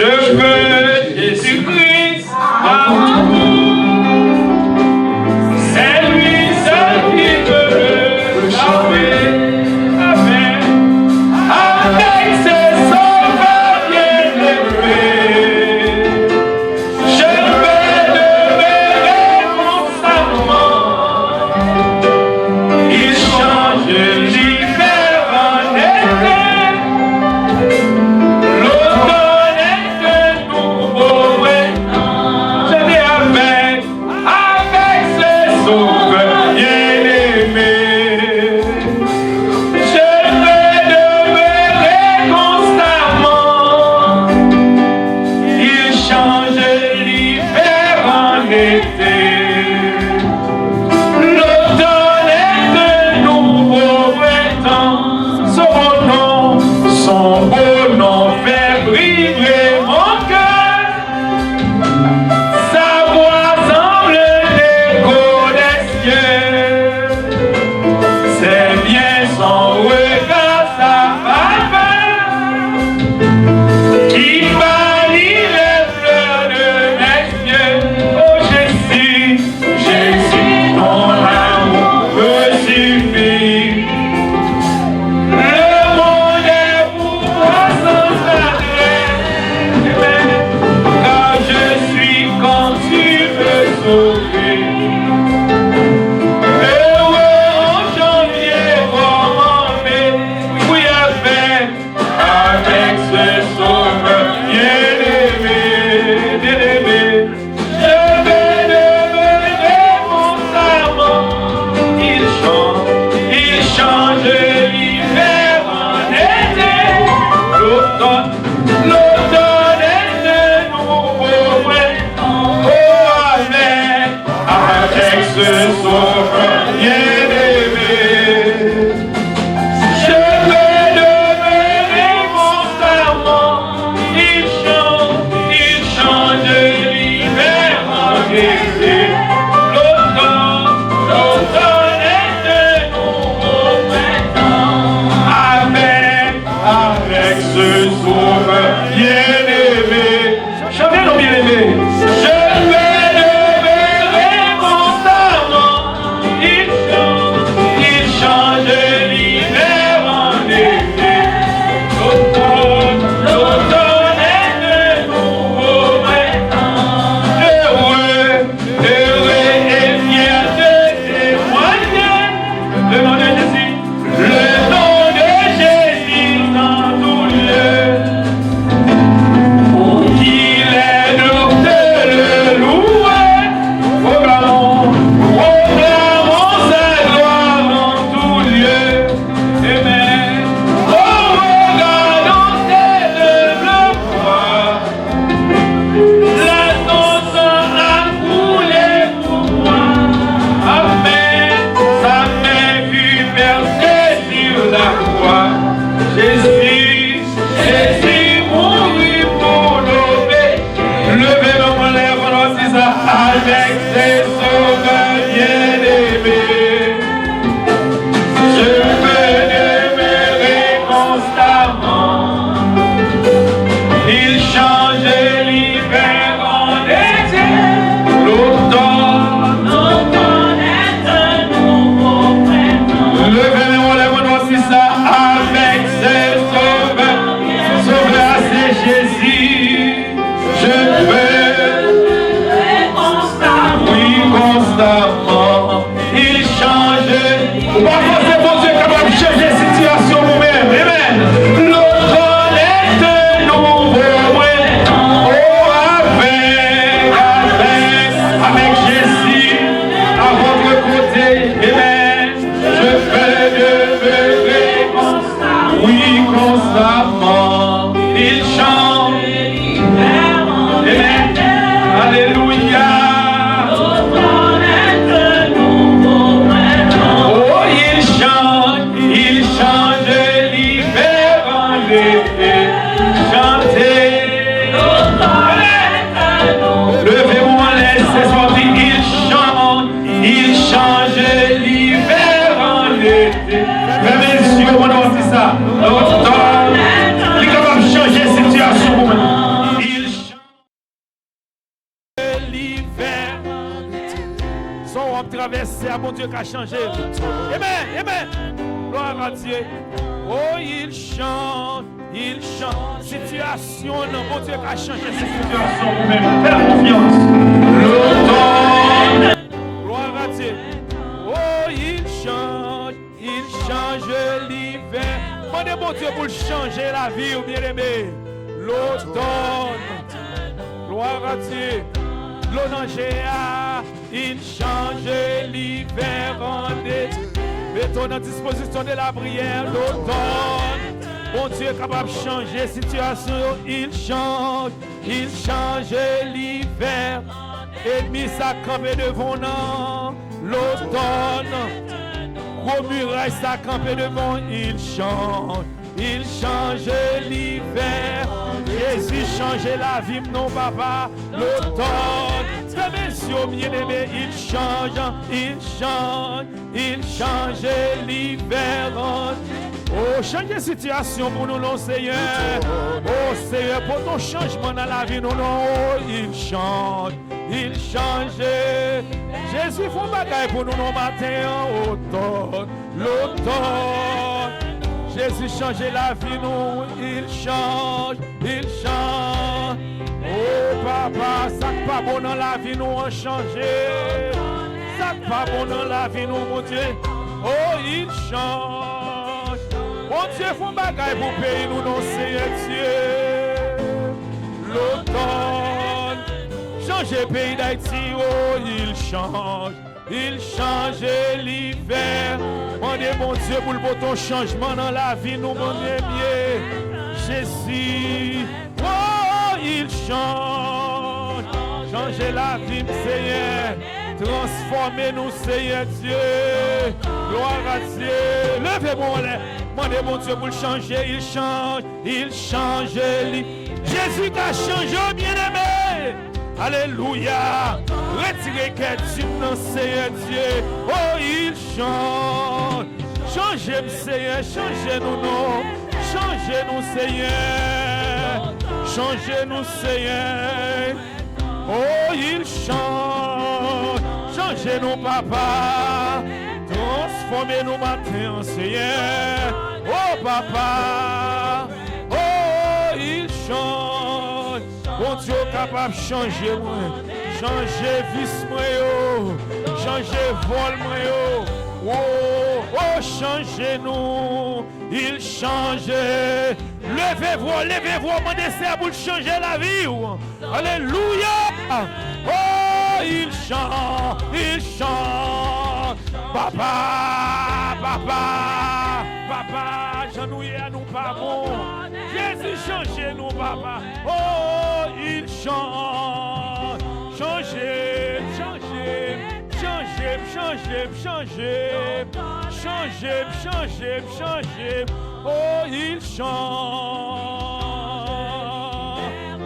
Je veux Jésus-Christ. Son homme traversé à mon Dieu qui a changé. Amen, amen. Gloire à Dieu. Oh, il chante. Situation, non, mon Dieu qui a changé. Situation, vous-même, faire confiance. L'automne. Gloire à Dieu. Oh, il change l'hiver. Demandez mon Dieu pour changer la vie, ou bien aimé. L'automne. Gloire à Dieu. L'onangéa, il change l'hiver en été. Mettons en disposition de la prière l'automne. Mon Dieu est capable de changer la situation. Il change l'hiver. Ennemi ça campé devant nous. L'automne. Gros muraille ça campé devant. Il change l'hiver. Jésus change la vie, non papa. L'automne. Messieurs bien-aimés, il change l'hiver. Oh, change la situation pour nous, non, Seigneur. Oh, Seigneur, pour ton changement dans la vie, non, non. Oh, il change. Jésus fait bagaille pour nous, non, matin. L'automne. Jésus change la vie, nous. Il change. Oh papa, ça n'est pas bon dans la vie, nous on changé. Ça n'est pas bon dans la vie, nous, mon Dieu. Oh, il change. Mon Dieu, faut bagaille pour payer nous, non, Seigneur Dieu. L'automne, changer pays d'Haïti, oh, il change l'hiver. Demandez mon Dieu pour le bon changement dans la vie, nous, mon Dieu. Jésus. Il change la vie, Seigneur. Transformez-nous, Seigneur Dieu. Gloire à Dieu. Levez-moi, demandez mon Dieu pour le changer. Il change. Jésus qui a changé, bien-aimé. Alléluia. Retirez qu'est-ce que Seigneur Dieu. Oh, il change. Changez-nous, Seigneur. Changez-nous, non. Changez-nous, Seigneur. Changez-nous, Seigneur. Oh, il change. Changez-nous, papa. Transformez-nous matin, Seigneur. Oh, papa. Oh, il change. Bon Dieu capable de changer, moi. Changer vice, moi. Changer vol, moi. Oh, changez-nous. Il change. Levez-vous, mon désir pour changer la vie. Alléluia. Oh, il chante. Papa, j'ennuie à nous, pas bon. Jésus, changez-nous, papa. Oh, il chante. Changez. Oh, il change.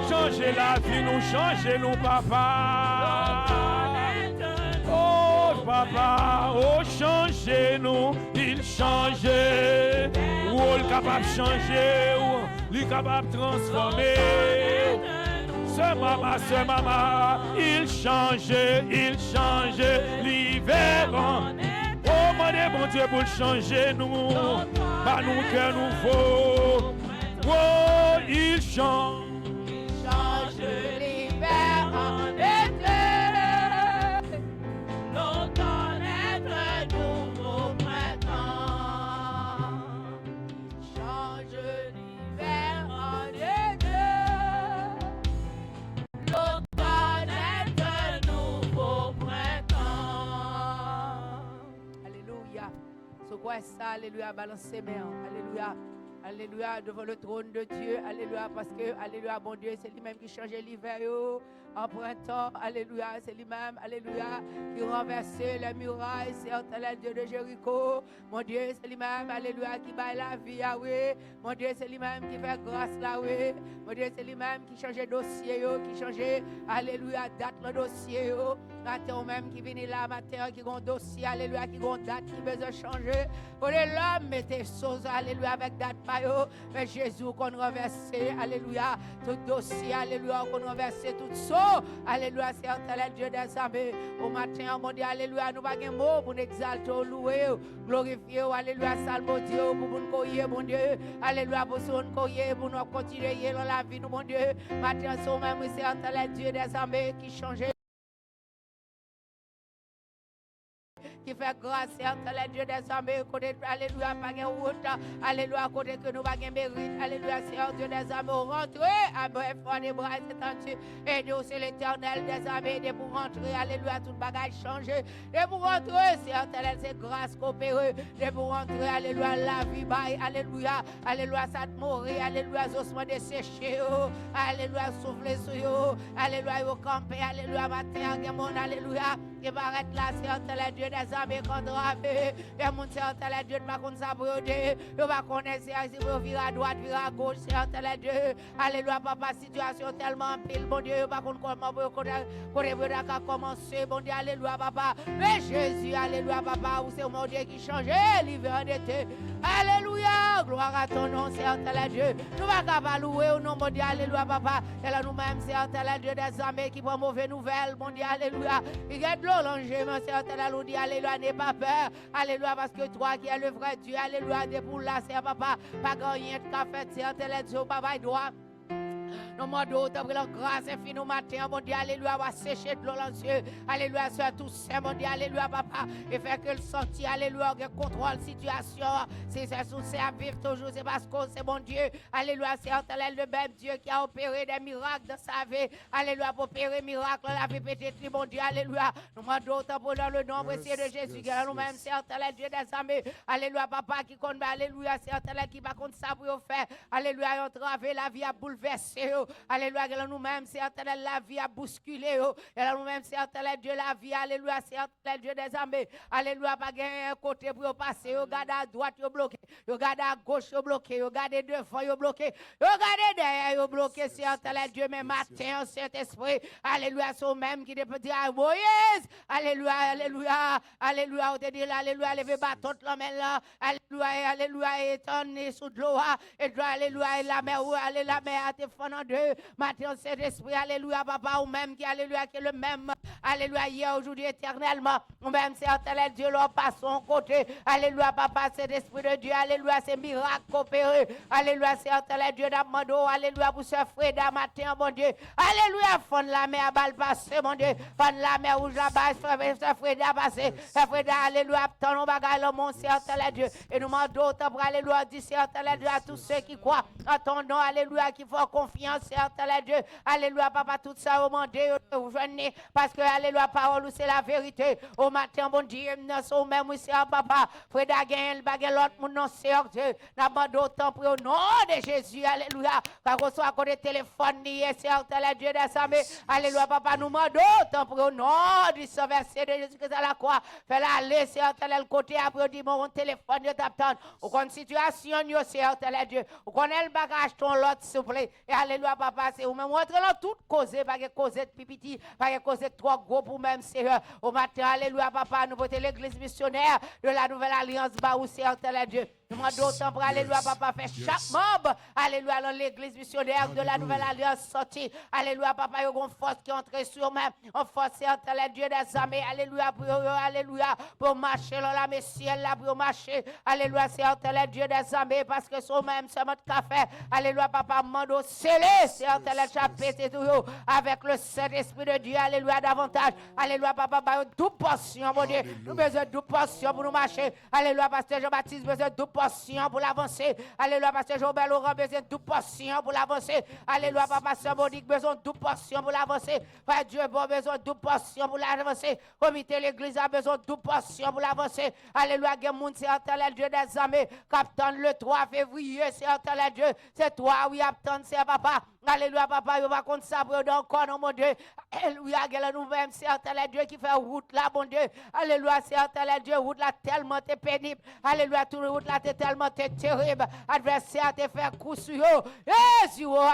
Changez la vie, nous changez-nous, papa. Oh, papa, oh, changez-nous. Il change. Oh, il est capable de changer. Il est capable de transformer. Ce maman, il change l'hiver. Oh, mon Dieu, pour changer nous, pas nous cœur nouveau. Oh, il change. L'hiver en été. L'automne est un nouveau printemps. Change l'hiver en été. L'automne est un nouveau printemps. Alléluia. C'est quoi ça? Alléluia. Balancez mes mains. Alléluia. Alléluia, devant le trône de Dieu. Alléluia, parce que, alléluia, mon Dieu, c'est lui-même qui changeait l'hiver en printemps. Alléluia, c'est lui-même, alléluia, qui renversait les murailles, certains les dieux de Jéricho. Mon Dieu, c'est lui-même, alléluia, qui bat la vie, Yahweh. Mon Dieu, c'est lui-même qui fait grâce, Yahweh. Mon Dieu, c'est lui-même qui changeait dossier, qui changeait, alléluia, date le dossier. Matin, même qui vient là, matin, qui ont un dossier, alléluia, qui ont une date qui besoin de changer. Pour l'homme, mettez choses, alléluia, avec date payo. Mais Jésus, qu'on renverse, alléluia, tout dossier, alléluia, qu'on renverse, tout ça. Alléluia, c'est un Dieu des armées. Au matin, mon Dieu, alléluia, nous n'avons pas de mots pour nous exalter, louer, glorifier, alléluia, salve Dieu, pour nous courir, mon Dieu. Alléluia, pour nous courir, pour nous continuer dans la vie, mon Dieu. Matin, c'est même, c'est un Dieu des armées qui change. Qui fait grâce à les Dieu des armées, côté, alléluia, pas de route, alléluia, côté que nous pas de mérite, alléluia, Seigneur Dieu des armées, rentrez à bref, des bras étendus, et Dieu c'est l'éternel des armées, et pour rentrer, alléluia, tout bagage changé, et pour rentrer, Seigneur, c'est grâce coopérée, et pour rentrer, alléluia, la vie baille, alléluia, alléluia, ça te mourir, alléluia, ossements desséchés, alléluia, souffler sur eux, alléluia, au camper, alléluia, matin, alléluia, qui va être là, Seigneur, Dieu des armées contre armées. Et mon Seigneur, Dieu ne va pas s'abroder. Il va connaître si vous virez à droite, virez à gauche, Seigneur, Dieu. Alléluia, papa, situation tellement pile, mon Dieu, il va connaître comment vous commencer, mon Dieu, alléluia, papa. Mais Jésus, alléluia, papa, où c'est mon Dieu qui change l'hiver en été. Alléluia, gloire à ton nom, Seigneur, Dieu. Nous va pas louer au nom, mon Dieu, alléluia, papa. Et là, nous-mêmes, Seigneur, Dieu, des armées qui prend mauvaise nouvelle, mon Dieu, alléluia. Il y a de l'eau, l'enjeu, mon Seigneur, Dieu, alléluia, n'aie pas peur, alléluia, parce que toi qui es le vrai Dieu, alléluia, des pour là, Seigneur, papa, pas grand rien de café, Seigneur, Dieu, papa, il doit. Nous demandons de la grâce infinie au matin, mon Dieu, alléluia, va sécher de l'eau dans les cieux, alléluia, sur tout ça, mon Dieu, alléluia, papa, et faire que le senti, alléluia, que contrôle situation, c'est ça, c'est à vivre toujours, c'est parce que c'est mon Dieu, alléluia, c'est le même Dieu qui a opéré des miracles dans sa vie, alléluia, pour opérer miracle dans la vie peut-être, mon Dieu, alléluia, nous demandons pour dans le nom précieux de Jésus, qui est nous-mêmes, c'est Dieu des armées, alléluia, papa, qui compte, alléluia, c'est qui va contre ça pour faire, alléluia, entraver la vie à bouleverser, alléluia, nous-mêmes, c'est la vie à bousculer, et nous-mêmes, c'est Dieu la vie, alléluia, c'est Dieu des armées, alléluia, pas un côté pour passer, regarde à droite, bloqué, regarde à gauche, bloqué, regarde devant, bloqué, regarde derrière, bloqué, c'est Dieu, mais matin, Saint-Esprit, alléluia, c'est même qui peut dire à Moïse, alléluia, alléluia, alléluia, on te dit, alléluia, levez bâton, la main là, alléluia, alléluia, étonné sous de l'eau, et alléluia, et la mer, la mer a te fondant deux, matin, Saint-Esprit, alléluia, papa, ou même qui, alléluia, qui est le même, alléluia, hier, aujourd'hui, éternellement, ou même, c'est Dieu, leur passe son côté, alléluia, papa, c'est l'Esprit de Dieu, alléluia, c'est miracle coopéré, alléluia, c'est Dieu d'Amando, alléluia, pour ce frère matin, mon Dieu, alléluia, fond la mer à balle passée, mon Dieu, fond la mer rouge là bas, ce frère passé, ce frère, alléluia, tant nos bagages, le monde, c'est Dieu, et nous demandons, alléluia, dit, c'est Dieu, à tous ceux qui croient, en ton nom, alléluia, qui font confiance, c'est Dieu, alléluia, papa, tout ça, au monde, vous venez, parce que, alléluia, parole, c'est la vérité, au matin, bon Dieu, nous même, oui, c'est papa, frère Dagen, bagay l'autre, mon nom, c'est Dieu, nous demandons autant pour au nom de Jésus, alléluia, quand on soit à côté téléphone, c'est Dieu des armées, alléluia, papa, nous demandons autant pour au nom du Saint-Verset de Jésus-Christ à la croix, fais-la aller, c'est le côté, après, dit, mon téléphone, je t'attends, ou qu'on situation, c'est Dieu, ou qu'on ait le bagage, ton l'autre, s'il vous plaît, et alléluia, papa, c'est ou même, montre là toute cause, pas que cause de pipiti, pas que cause de trop gros pour même, c'est au matin, alléluia, papa, nous porter l'église missionnaire de la nouvelle alliance, bah, où c'est Dieu. Nous demandons autant pour alléluia, papa, faire chaque membre, alléluia, dans l'église missionnaire de la nouvelle alliance sortie, alléluia, papa, il y a une force qui entre sur moi, en force, c'est Dieu des armées, alléluia, pour marcher dans la Messie, là, pour marcher, alléluia, c'est Dieu des armées, parce que son même, c'est notre café, alléluia, papa, mando scellé, c'est chapitre tout, avec le Saint-Esprit de Dieu, alléluia, davantage, alléluia, papa, une double portion, mon Dieu, nous avons besoin de double portion pour nous marcher, alléluia, pasteur Jean-Baptiste, besoin de double portion pour l'avancer, alléluia, pasteur Jean-Baptiste, Laurent, besoin de double portion pour l'avancer, alléluia, papa, sœur Monique, besoin de double portion pour l'avancer, Père Dieu, bon, besoin de double portion pour l'avancer, comité l'église a besoin de double portion pour l'avancer, alléluia, Gemoun, c'est le Dieu des armées, capitaine le 3 février, c'est le Dieu, c'est toi, oui, attends, c'est papa, Alléluia, papa, yo va contre ça, pour encore, non, mon Dieu. Alléluia, nous-mêmes, c'est le Dieu qui fait route là, mon Dieu. Alléluia, c'est le Dieu, route là tellement pénible. Alléluia, toute route là tellement terrible. Adversaire te fait coup sur eux.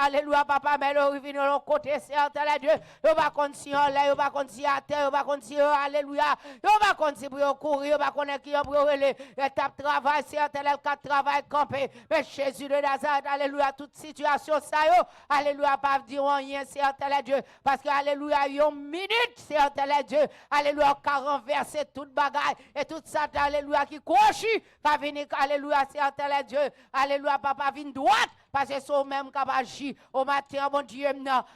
Alléluia, papa, mais le revenu de l'autre côté, c'est le Dieu. Yo va continuer là, yo va continuer à terre, yo va continuer, alléluia. Yo va continuer pour courir, yo va connaître qui pour aller. Étape travail, c'est le cadre travail campé. Mais Jésus de Nazareth, alléluia, toute situation, ça yo. Alléluia, pas dire rien, c'est le Dieu. Parce que, alléluia, une minute, c'est le Dieu. Alléluia, qui a renversé toute bagaille et tout ça, alléluia, qui couche, va venir, alléluia, c'est le Dieu. Alléluia, papa, vient droite. Parce que c'est même capable d'agir au matin, mon Dieu,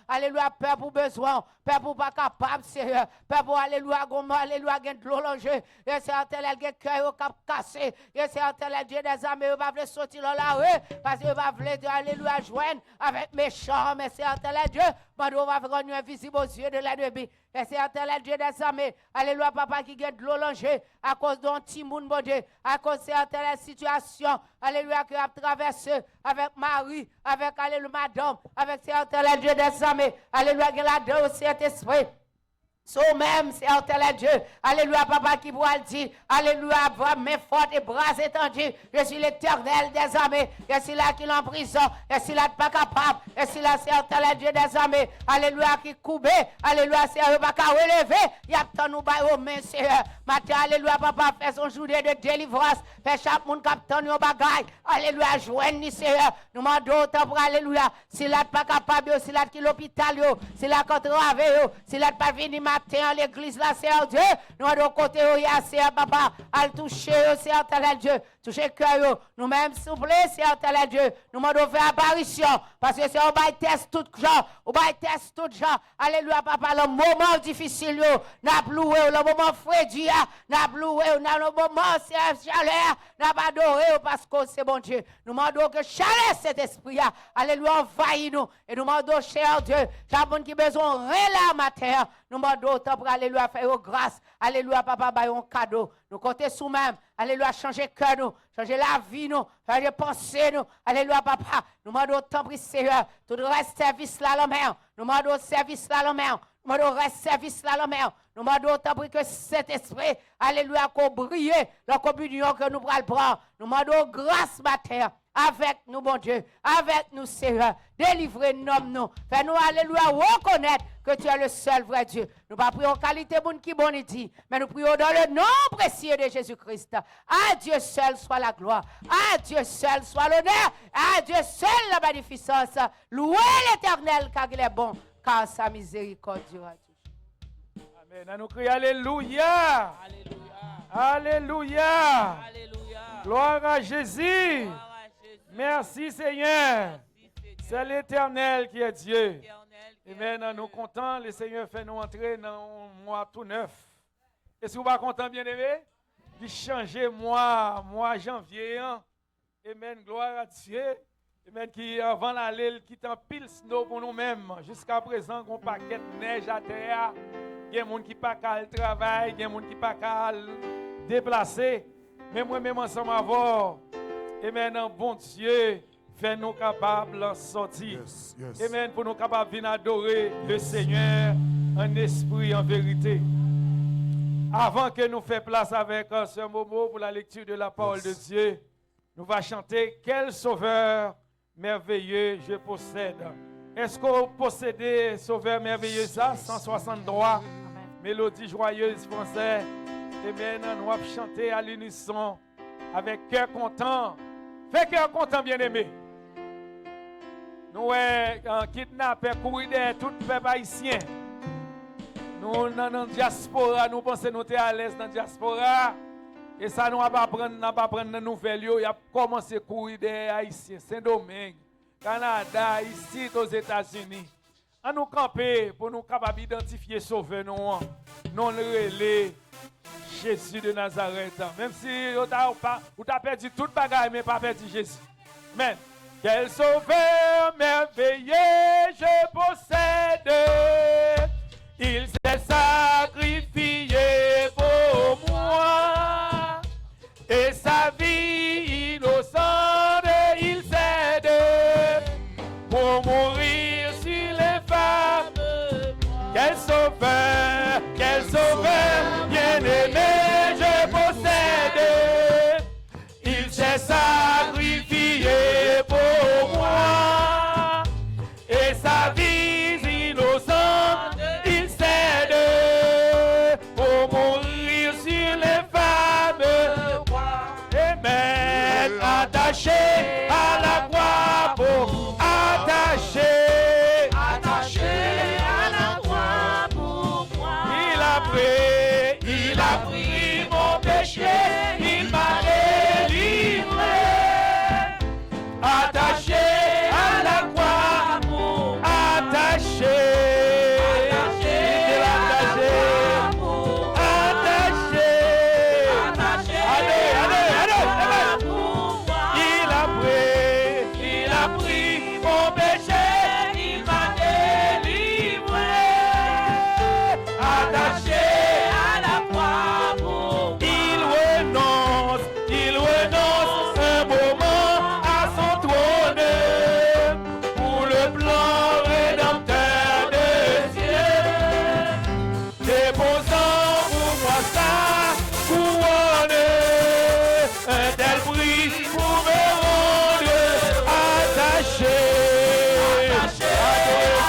alléluia, peur pour besoin, peur pour pas capable, Seigneur, peur pour alléluia, alléluia, gain de l'eau l'enjeu, et c'est un tel cœur qui a cassé, et c'est un tel Dieu des armées, il va vouloir sortir dans la rue, parce qu'il va vouloir, alléluia, joindre avec méchants, mais c'est un tel Dieu, mais on va rendre invisible aux yeux de l'ennemi, et c'est un tel Dieu des armées, alléluia, papa qui gagne de l'eau l'enjeu, à cause d'un petit monde, mon Dieu, à cause de certaines situations, alléluia, qui a traversé avec Marie, avec alléluia, madame, avec certains Dieu des armées, alléluia, qui a là-dedans aussi cet esprit. So même, c'est un tel Dieu. Alléluia, papa qui pourra le dire. Alléluia, main forte et bras étendus. Je suis l'Éternel des armées. Je suis là qui est en prison. Je suis là pas capable. Je suis là, c'est un tel Dieu des armées. Alléluia, qui coupé. Alléluia, c'est un pas qu'à relever. Il y a tant nous bail aux mains, Seigneur. Matin, alléluia, papa, fait son journée de délivrance. Fait chaque monde captant nos bagailles. Alléluia, joigne, Seigneur. Nous demandons autant pour alléluia. Si là pas capable, si là qui l'hôpital, si là qu'on travaille, si là pas venir matin à l'église là, c'est Dieu. Nous de côté, c'est papa, à toucher, c'est un Dieu. Toucher cœur, nous-mêmes, s'il vous plaît, c'est un Dieu. Nous demandons faire apparition. Parce que c'est un bail test tout genre. On bail test tout genre. Alléluia, papa, le moment difficile, n'a loué, le moment frédi, n'a loué, dans le moment c'est chaleur, n'a pas adoré parce que c'est bon Dieu. Nous demandons que chaleur cet esprit, alléluia, envahit nous. Et nous demandons, cher Dieu, chaque monde qui a besoin de rien matin, nous demandons autant pour alléluia, faire grâce. Alléluia, papa, bail un cadeau. Nous comptons sous même. Alléluia, changer cœur nous, changer la vie nous, changer pensée nous. Alléluia, papa. Nous demandons autant pour Seigneur. Tout le reste service là, la main. Nous demandons service là, la main. Nous demandons reste service là, la main. Nous demandons autant pour que cet esprit, alléluia, qu'on brille, la communion que nous prenons prendre. Nous demandons grâce, matin. Avec nous, bon Dieu, avec nous, Seigneur, délivrez-nous, fais-nous, alléluia, reconnaître que tu es le seul vrai Dieu. Nous ne prions en qualité bonne qui bonne dit, mais nous prions dans le nom précieux de Jésus-Christ. À Dieu seul soit la gloire, à Dieu seul soit l'honneur, à Dieu seul la magnificence. Louez l'Éternel car il est bon, car sa miséricorde durera toujours. Amen. Nous crions alléluia. Alléluia. Alléluia. Gloire à Jésus. Merci Seigneur. C'est l'Éternel qui est Dieu. Amen. Nous comptons, le Seigneur fait nous entrer dans un mois tout neuf. Est-ce que vous êtes content, bien-aimé? Il change mois janvier. Amen. Gloire à Dieu. Amen. Qui avant l'aller, qui t'en pile snow pour nous-mêmes. Jusqu'à présent, on paquet de neige à terre. Il y a des gens qui ne peuvent pas le travail, il y a des gens qui ne peuvent pas le déplacer. Mais moi-même, ensemble avant. Amen, bon Dieu, fais-nous capables de sortir. Yes. Amen, pour nous capables de venir adorer le Seigneur en esprit, en vérité. Avant que nous fassions place avec ce Momo pour la lecture de la parole de Dieu, nous allons chanter « Quel sauveur merveilleux je possède ». Est-ce qu'on possède sauveur merveilleux ça? 163, mélodie joyeuse française. Amen, nous allons chanter à l'unisson avec cœur content. Fait cœur content, bien-aimé. Nous sommes kidnappés, courir derrière tout le peuple haïtien. Nous, dans la diaspora, nous pensons que nous sommes à l'aise dans la diaspora. Et ça, nous n'avons pas prendre de nouvelles. Il a commencé à courir derrière Haïtiens, Saint-Domingue, Canada, ici aux États-Unis. À nous camper pour nous capables d'identifier sauveur nous, non le relais. Jésus de Nazareth. Même si vous avez perdu toute bagaille, mais pas perdu Jésus. Amen. Quel sauveur merveilleux je possède. Il s'est sacrifié pour moi. Et sa vie innocente, il cède pour mourir sauveur, bien-aimé, je possède. Il s'est sacrifié pour moi. Et sa vie innocente, il cède pour mourir sur les femmes. Amen. Attaché à la croix pour attaché à la croix pour moi. Il a pris mon péché, il m'a délivré. Attaché à la croix pour attaché. Il a pris mon péché, il m'a délivré. Attaché à la croix pour il renonce un moment à son trône pour le plan rédempteur de Dieu, déposant pour moi sa couronne, un tel prix pour me rendre attaché. Attaché à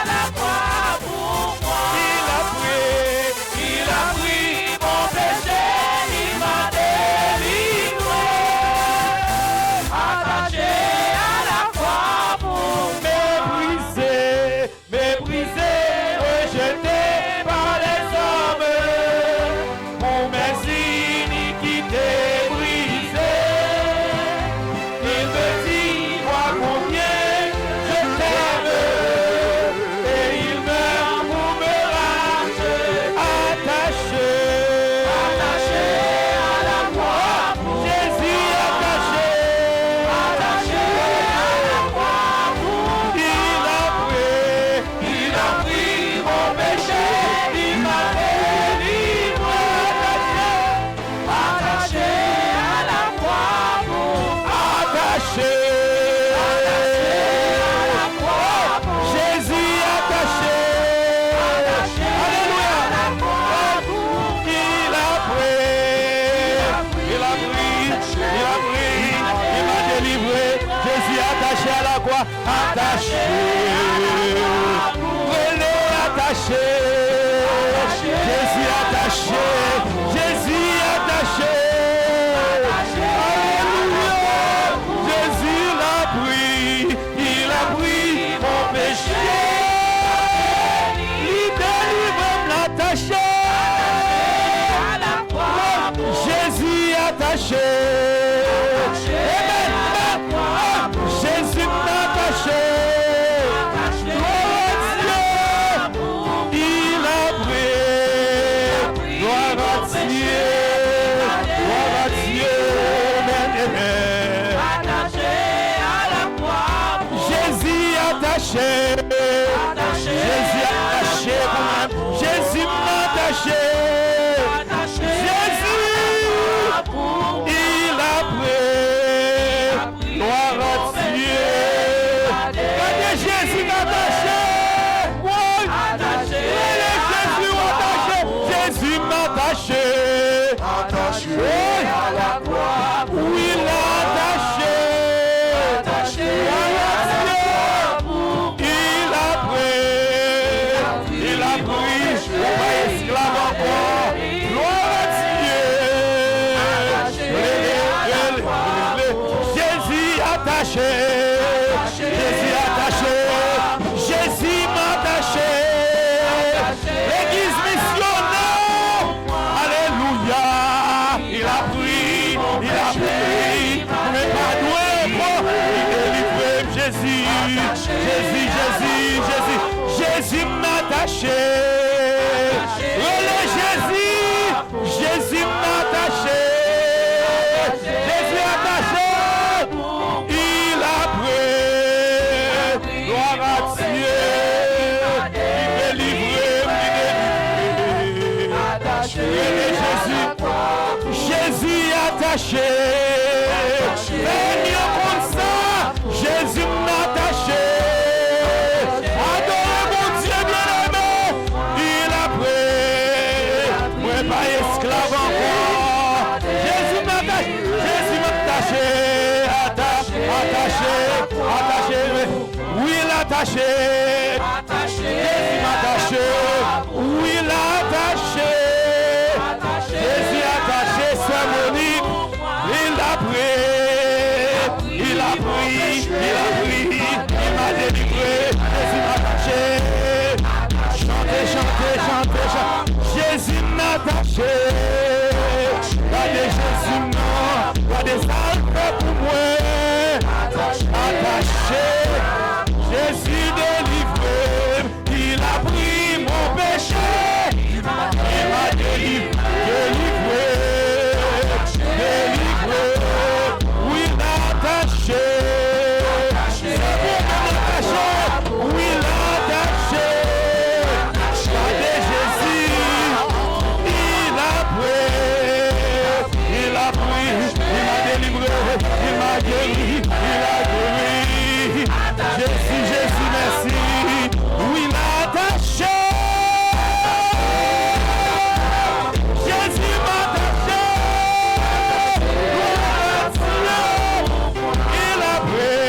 la croix pour moi. Il a pris mon péché, il m'a délivré. Attaché à la croix pour méprisé, rejeté par les hommes, pour mes iniquités brisées. Il me dit, vois combien je t'aime, et il meurt pour me racheter. Attaché à la croix, Jésus attaché à la croix, il a pris mon péché, il m'a délivré. Attaché à la croix, attaché à la croix, Jésus attaché. Alléluia. Il m'a délivré. Jésus attaché à la croix, attaché. René attaché. Jésus attaché. Jésus attaché. Alléluia. Jésus l'a pris. Il a pris mon péché. Il délivre l'attaché. Jésus attaché. Jésus m'attaché. Il a pris. Gloire à Dieu. Gloire à Dieu. Jésus attaché. Jésus attaché quand même. Jésus m'attaché. Jésus, il a pris. Gloire à Dieu. Regardez Jésus attaché. Oui. Jésus m'attaché. À la croix. Oui, il a attaché. Il a pris. On va esclave encore. Gloire à Dieu. Jésus attaché. Jésus attaché. Jésus m'attaché. L'église missionnaire. Alléluia. Il a pris. Mais pas doué. Il délivre Jésus. Jésus m'attaché. Relais Jésus m'attaché. Jésus attaché. Il a pris. Gloire à Dieu. Il délivre. Jésus attaché. Seigneur comme ça. Jésus m'attaché. attaché. Jésus m'attaché. Oui, l'attaché. Jésus attaché, c'est Monique. Il a pris. Il a pris. Il m'a délivré. Jésus m'a attaché. Chantez. Jésus m'a attaché. Regardez Jésus, non. Regardez ça, fait pour moi. Attaché. Jésus délivré. Il a pris mon péché. Il m'a délivré. Oui, l'attaché. C'est pour m'attacher. Oui, l'attaché. Regardez Jésus. Il a pris. Il m'a délivré. Il m'a guéri. Jésus, merci. Oui, l'attaché. Jésus m'a attaché. Il a pris.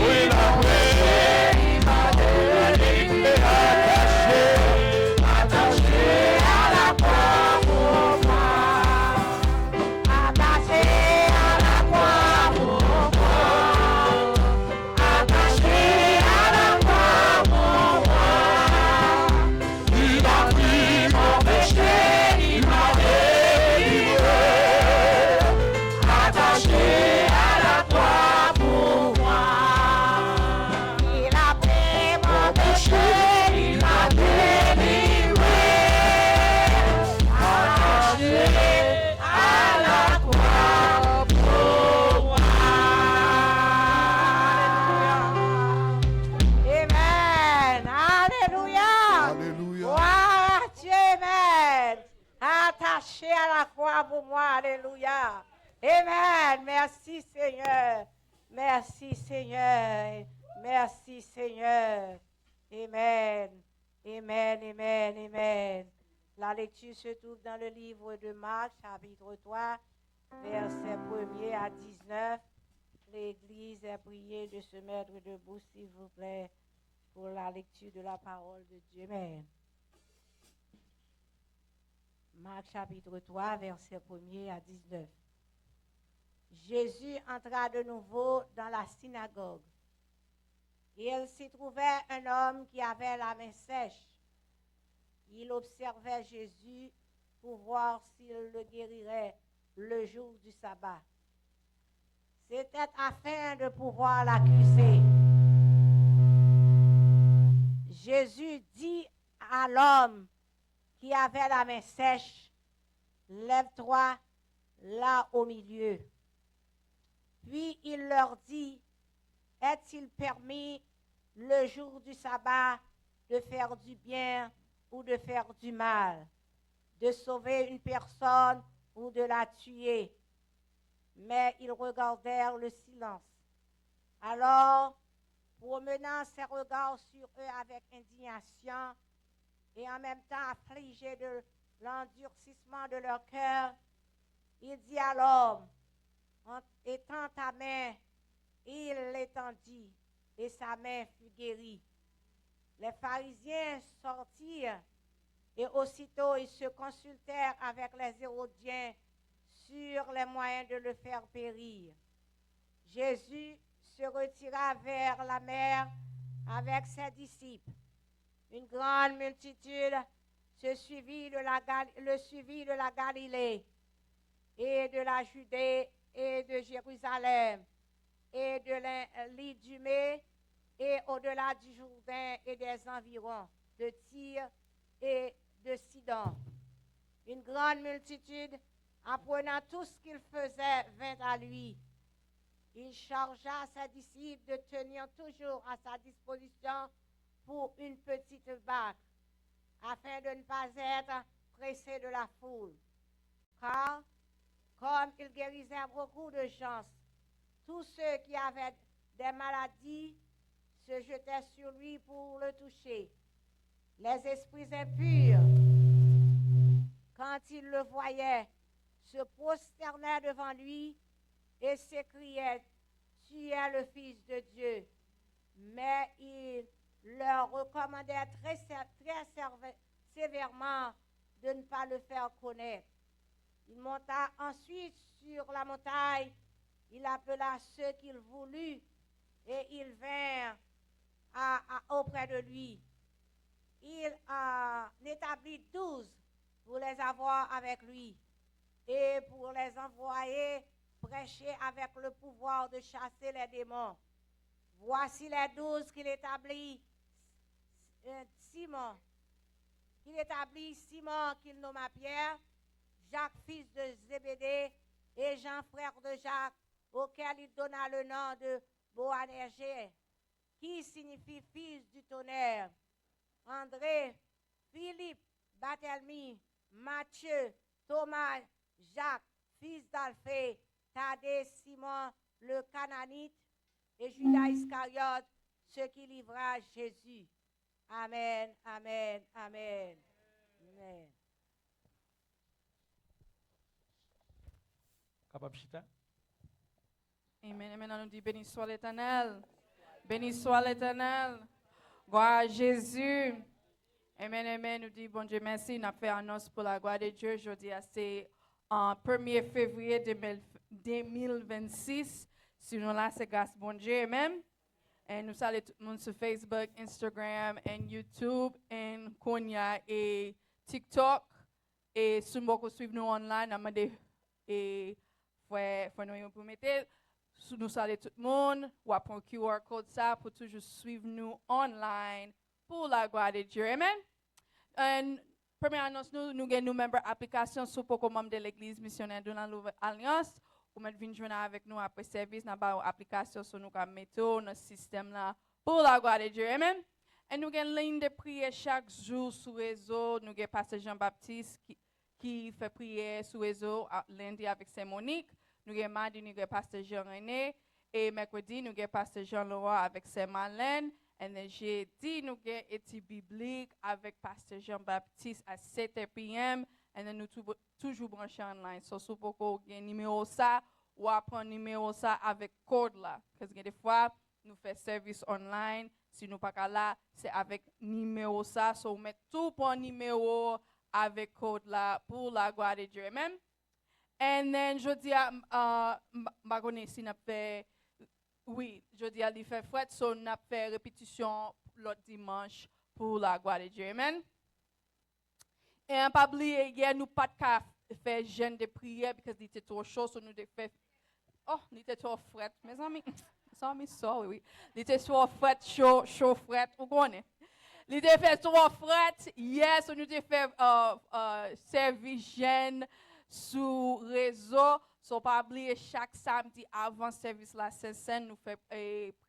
Oui, il a pris. Il m'a délivré. Attaché à la croix pour moi. Attaché à la croix pour moi. Attaché à la croix pour moi. Il a pris mon péché, il m'a délivré. Attaché à la croix pour moi. Il a pris mon péché, il m'a délivré. Attaché à la croix pour moi. Amen. Alléluia. Alléluia. Gloire à Dieu. Amen. Attaché à la croix pour moi. Alléluia. Amen. Merci Seigneur. Merci Seigneur. Merci Seigneur. Amen. Amen. La lecture se trouve dans le livre de Marc, chapitre 3, versets 1er à 19. L'Église est priée de se mettre debout, s'il vous plaît, pour la lecture de la parole de Dieu. Amen. Marc chapitre 3, versets 1er à 19. Jésus entra de nouveau dans la synagogue. Et il s'y trouvait un homme qui avait la main sèche. Il observait Jésus pour voir s'il le guérirait le jour du sabbat. C'était afin de pouvoir l'accuser. Jésus dit à l'homme qui avait la main sèche, « Lève-toi là au milieu. » Puis il leur dit, « Est-il permis le jour du sabbat de faire du bien ou de faire du mal, de sauver une personne ou de la tuer? » Mais ils regardèrent le silence. Alors, promenant ses regards sur eux avec indignation et en même temps affligé de l'endurcissement de leur cœur, il dit à l'homme, « Étends ta main. » Il l'étendit et sa main fut guérie. Les pharisiens sortirent et aussitôt ils se consultèrent avec les Hérodiens sur les moyens de le faire périr. Jésus se retira vers la mer avec ses disciples. Une grande multitude le suivit de la Galilée et de la Judée et de Jérusalem et de l'Idumée et au-delà du Jourdain et des environs de Tyr et de Sidon. Une grande multitude, apprenant tout ce qu'il faisait, vint à lui. Il chargea ses disciples de tenir toujours à sa disposition pour une petite barque, afin de ne pas être pressé de la foule. Car, comme il guérissait beaucoup de gens, tous ceux qui avaient des maladies se jetaient sur lui pour le toucher. Les esprits impurs, quand ils le voyaient, se prosternaient devant lui et s'écriaient, « Tu es le Fils de Dieu. » mais il leur recommandait très sévèrement de ne pas le faire connaître. Il monta ensuite sur la montagne, il appela ceux qu'il voulut et ils vinrent auprès de lui. Il en établit 12 pour les avoir avec lui et pour les envoyer prêcher avec le pouvoir de chasser les démons. Voici les 12 qu'il établit. Simon, qu'il nomma Pierre, Jacques, fils de Zébédée, et Jean, frère de Jacques, auquel il donna le nom de Boanerges, qui signifie fils du tonnerre. André, Philippe, Barthélemy, Matthieu, Thomas, Jacques, fils d'Alphée, Thaddée, Simon, le Cananite, et Judas Iscariote, ce qui livra Jésus. Amen, amen, amen. Amen. Capable chita? Amen, amen. On nous dit béni soit l'Éternel. Béni soit l'Éternel. Gloire à Jésus. Amen, amen. Nous dit bon Dieu merci. Nous avons fait annonce pour la gloire de Dieu. Jeudi, c'est en 1er février 2026. Sinon là, c'est grâce bon Dieu. Amen. Et nous saluons tout le monde sur Facebook, Instagram, et YouTube, et Konya et TikTok. Et si vous suivez nous online, nous demandons et nous promettez. Nous saluons tout le monde. Ou après un QR code ça pour toujours suivre nous online pour la gloire de Dieu. Amen. Et première annonce, nous avons nos membres application sur pour membre de l'église missionnaire de la Nouvelle Alliance. Vous pouvez venir joindre avec nous après service, nous avons une application sur nous comme méthode, notre système là pour la gloire de Dieu. Amen. Et nous avons une ligne de prière chaque jour sur le réseau. Nous avons pasteur Jean-Baptiste qui fait prière sur le réseau lundi avec Saint-Monique. Nous avons mardi, nous avons pasteur Jean-René. Et mercredi, nous avons pasteur Jean-Laurent avec Saint-Marlène. Et le jeudi, nous avons étude biblique avec pasteur Jean-Baptiste à 7 p.m. Et nous toujours branchés online. So, si vous avez un numéro ça, ou apprendre un numéro ça avec code là. Parce que des fois, nous faisons service online. Si nous pas là, c'est avec numéro ça. So, on met tout pour un numéro avec code là pour la gloire de Dieu. Amen. Et then, je dis à si nous fait, oui, je dis à lui faire fête, so nous fait répétition l'autre dimanche pour la gloire de Dieu. Amen. Et en pas oublier, hier, nous pas de faire jeûne de prière parce qu'il était trop chaud, so nous devons faire. Oh, il était trop frais. Mes amis, oui. Il était trop frais, chaud, frais, vous connaissez. Il était fait trop frais, hier, so nous devons faire service jeûne sur réseau. So pas oublier, chaque samedi avant service la Saint-Saint, nous faisons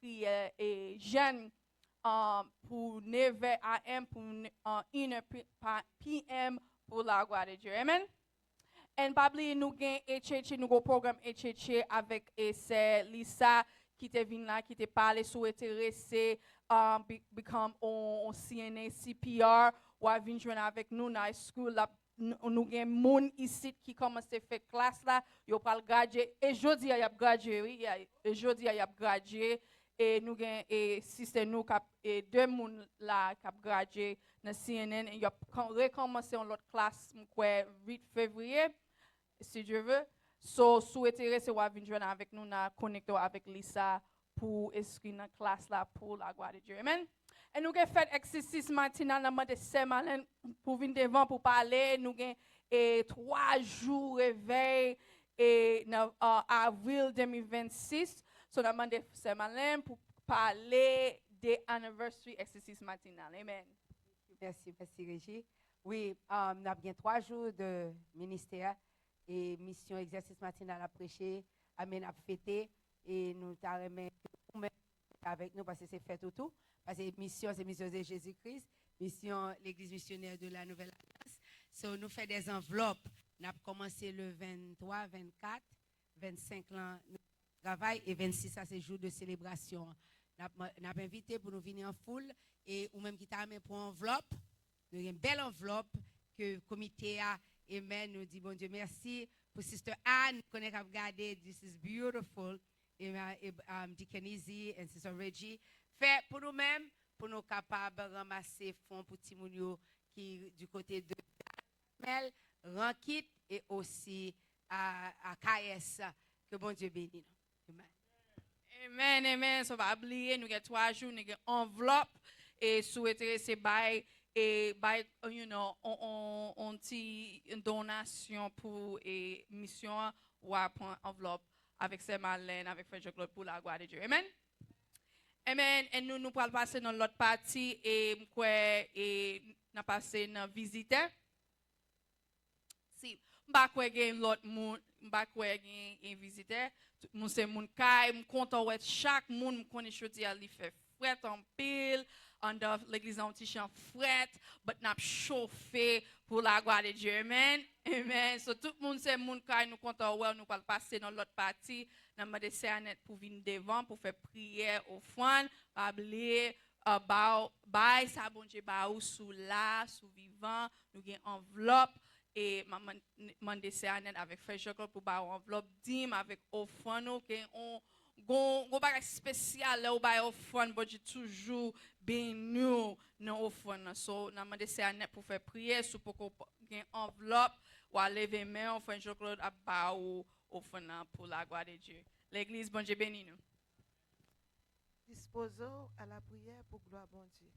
prière et jeûne. Pour 9 a.m. pour 1 p.m. pour la gloire de Dieu. Amen. Et pas oublier, nous avons HHC, nous avons programme HHC avec c'est Lisa qui te venu là, qui te parlé, sur intéressé, become on CNA, CPR, ou à venir joindre avec nous dans la school là. Nous avons moun ici qui commence à faire classe là, yo pral graduer et jeudi il a gradué, oui, jeudi il a gradué. Et nous avons sister nous et deux moun là qui ont gradué dans CNN et ils ont recommencé l'autre classe le 8 février si Dieu veut. So souhaitez c'est venir joindre avec nous na connecter avec Lisa pour inscrire dans classe là pour la gloire de Dieu. Amen. Et nous avons fait exercice matinal dans de Saint-Marlène pour venir devant pour parler. Nous avons 3 jours réveil et avril 2026. So, nous demandons Saint-Marlène pour parler des anniversary exercice matinal. Amen. Merci, Régie. Oui, nous avons bien 3 jours de ministère et mission exercice matinal à prêcher, amen, à fêter. Et nous t'arrêtons avec nous parce que c'est fait tout. Parce que mission, c'est mission de Jésus-Christ, mission l'église missionnaire de la Nouvelle Alliance. So, nous faisons des enveloppes. Nous avons commencé le 23, 24, 25 ans. Travail et 26 ça c'est jour de célébration. N'a invité pour nous venir en foule et ou même qui t'a amené pour enveloppe, une belle enveloppe que le comité a amen nous dit bon Dieu merci pour sister Anne connaît qu'a regardé this is beautiful et Deacon Easy and sister Reggie fait pour nous-mêmes, pour nous capables de ramasser fonds pour Timounio qui du côté de Mel, Rankit et aussi à KS. Que bon Dieu bénisse. Amen. Amen, amen. So, pas oublier, nous avons 3 jours, nous avons enveloppe et souhaiter c'est bail et bail, you know, on une donation pour et mission ou prendre enveloppe avec ces Marlène, avec Frère Claude pour la gloire de Dieu. Amen. Amen. Et nous pourrons passer dans l'autre partie et nous passé dans visiteur. Si, m'pa kwe gen l'autre moun, m'pa kwe gen un visiteur, tout moun c'est moun kay, m'kontent ouais chaque moun m'konne choti a li fait fret en pile, en dans l'église en petit champ fret, but n'a chauffé pour la gloire de Dieu. Amen. Amen. So tout moun c'est moun kay, nous content ouais, nous pas passer dans l'autre partie, dans demander Seigneur pour venir devant pour faire prière offrande, parler bail ça bon Dieu ba ou sous là, sous vivant, nous gen enveloppe et maman demandé Seigneur avec Frère Jacques pour ba enveloppe dim avec offrande on gon bagage spécial là ou ba offrande bon Dieu toujours béni dans offrande. So n'a demandé Seigneur pour faire prière sous pour gen enveloppe ou à lever main Frère Jacques a ba ou offrande pour la gloire de Dieu. L'église bon Dieu béni nous. Disposons à la prière pour gloire bon Dieu.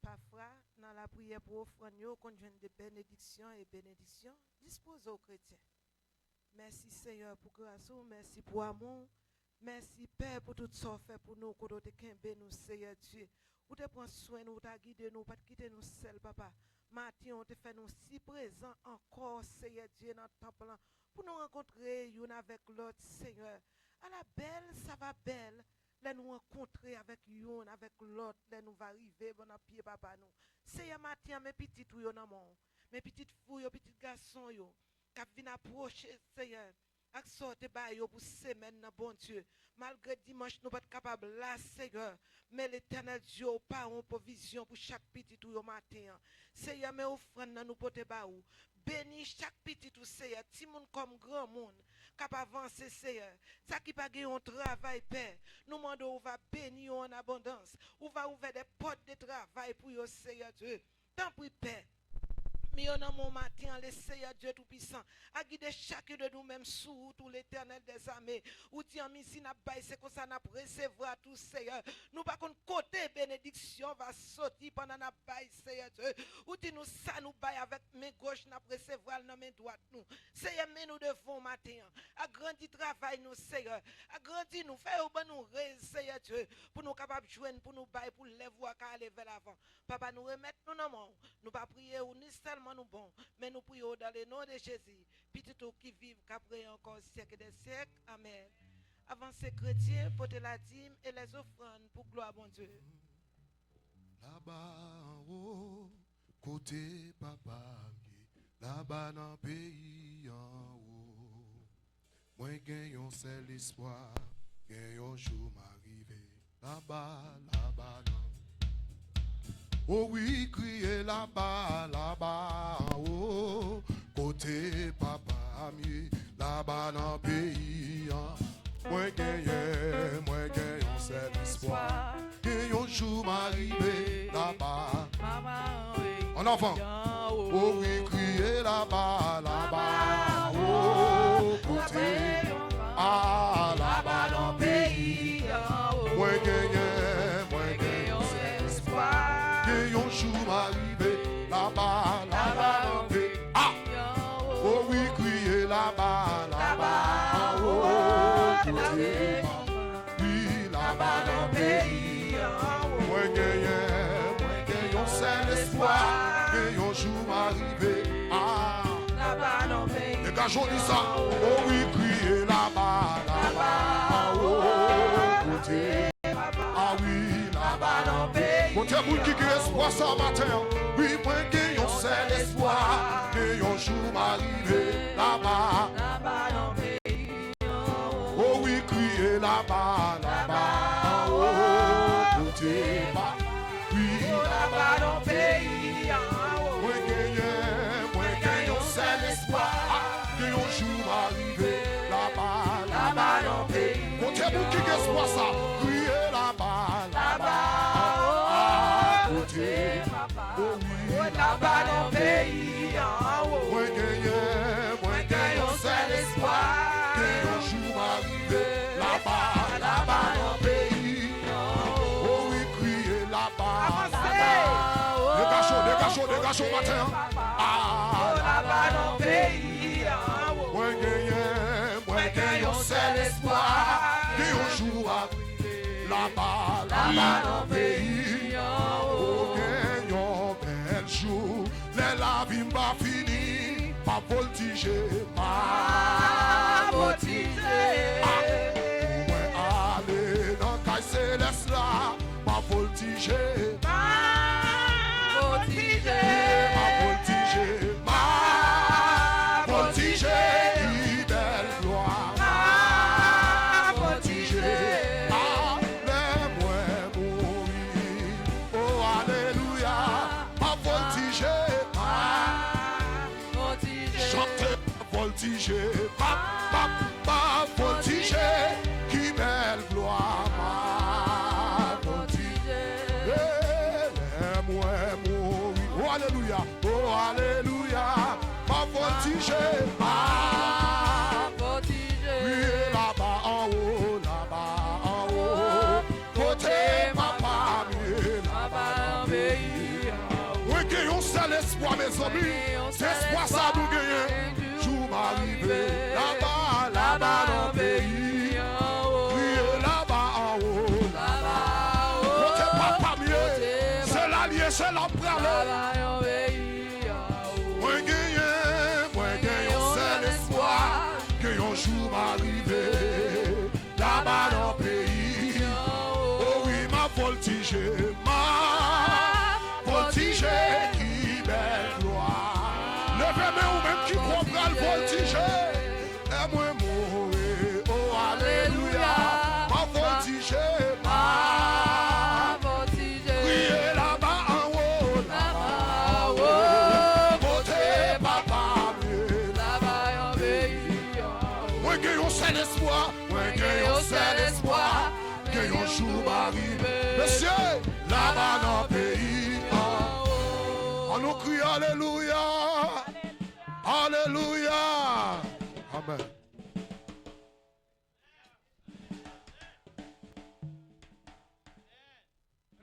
Parfois, dans la prière pour offrande, qu'on vienne de bénédictions et bénédictions, disposons aux chrétiens. Merci Seigneur pour grâce, merci pour amour, merci Père pour tout ça fait pour nous, qu'on te kembe nous Seigneur Dieu. Ou te prends soin nous, t'as guidé nous, pas te quitter nous seuls, papa. Matin, on te fait nous si présents encore, Seigneur Dieu, dans le temple, pour nous rencontrer une avec l'autre, Seigneur. À la belle, ça va belle. Là nous rencontrer avec yon, avec l'autre, là nous va arriver, bon à pied papa nous. Seigneur matin, mes petites ou yon amon, mes petites fouilles, petits garçons yo, qui viennent approcher, Seigneur, ak sorte ba yo pour semaine, bon Dieu. Malgré dimanche, nous pas capable là, Seigneur, mais l'éternel Dieu, pas en provision pour chaque petit ou yon matin. Seigneur, mes offrandes, nous pote ba ou. Bénis chaque petit ou Seigneur, ti moun comme grand monde, cap avancer Seigneur. Ça qui pas gagné un travail Père. Nous demandons ou va bénir en abondance, ou va ouvrir des portes de travail pour yo Seigneur Dieu. Tant pis Père. Mais on a mon matin, le Seigneur Dieu Tout-Puissant, à guider chacun de nous-mêmes sous tout l'éternel des armées. Ou ti en misi n'a pas, c'est comme ça n'a recevoir tout Seigneur. Nous pas qu'on côté bénédiction va sortir pendant n'a pas Seigneur Dieu. Ou ti nous ça nous bail avec main gauche n'a recevoir dans main droite nous. Seigneur, mais nous devons matin, agrandir travail nous Seigneur. Agrandir nous, faire au bon nous Seigneur Dieu, pour nous capables de joindre, pour nous bail, pour lever à aller vers l'avant. Papa, nous remettre nous dans mon, nous pas prier ou ni seulement nous bon, mais nous prions dans le nom de Jésus, petit qui vivent qu'après encore siècle des siècles. Amen. Avant ces chrétiens, porter la dîme et les offrandes pour gloire à bon Dieu. Là-bas en haut, côté papa, là-bas dans le pays en haut, moi gagne un seul espoir, gagne un jour m'arriver. Là-bas, là-bas, là. Oh oui, criez là-bas, là-bas, oh, côté papa, là-bas dans le pays, moi gagne un seul espoir, gagne un jour m'arriver, là-bas, en enfant, oh oui, criez là-bas, là-bas, oh, côté, là-bas dans le pays, moi gagne un seul espoir. Un jour m'arriver là-bas, là-bas dans le pays. Ah! Oh oui, criez là-bas, là-bas, oh, côté. Oui, là-bas dans le pays. Moi gagne un seul espoir. Un jour m'arriver. Ah! Là-bas dans le pays. Les gars, j'en dis ça. Oh oui, criez là-bas, là-bas, oh, côté. Ah oui, là-bas dans le pays. Mon Dieu, vous qui espoir ce matin, oui, moi qui un seul espoir, que un jour m'arriver là-bas, là-bas dans le pays. Oh oui, criez là-bas, là-bas, oh, côté bas, oui, là-bas dans le pays. Moi qui un seul espoir, que un jour m'arriver là-bas, là-bas dans le pays. Mon Dieu, vous qui espoir ça, criez là-bas. là-bas dans le pays en haut. Moi gagne un seul espoir. Que un jour m'arrive là-bas dans le pays. Oh oui, crier là-bas. Des gâchots matin. Là-bas dans le pays en haut. Moi gagne un seul espoir. Que un jour arrive là-bas dans le pays. Oh gagne un bel jour. La vie m'a fini. Ma voltiger. Aller dans le caille céleste là. Ma voltiger. Ma voltiger, qui belle gloire, ma voltiger, moi mourir, oh alléluia, ma voltiger, oui, là-bas en haut, côté papa, là-bas dans le pays, oui, qu'il y a un seul espoir, mes amis, c'est espoir ça nous gagne. Arrivé là-bas dans le pays. Oui, là-bas en haut. Côté papa mieux, c'est l'allié, c'est l'empereur. Moi gagne un seul espoir. Que un jour m'arrive là-bas dans le pays. Oh oui, ma voltiger, qui belle gloire. Levez-moi ou même qui comprend le voltiger. Et moi mourir, oh alléluia. Ma voltiger, priez là-bas en haut, côté papa, là-bas en pays. Moi gagne un seul espoir, que un jour arrive. Monsieur, là-bas dans le pays. On nous crie alléluia. Alléluia. Amen.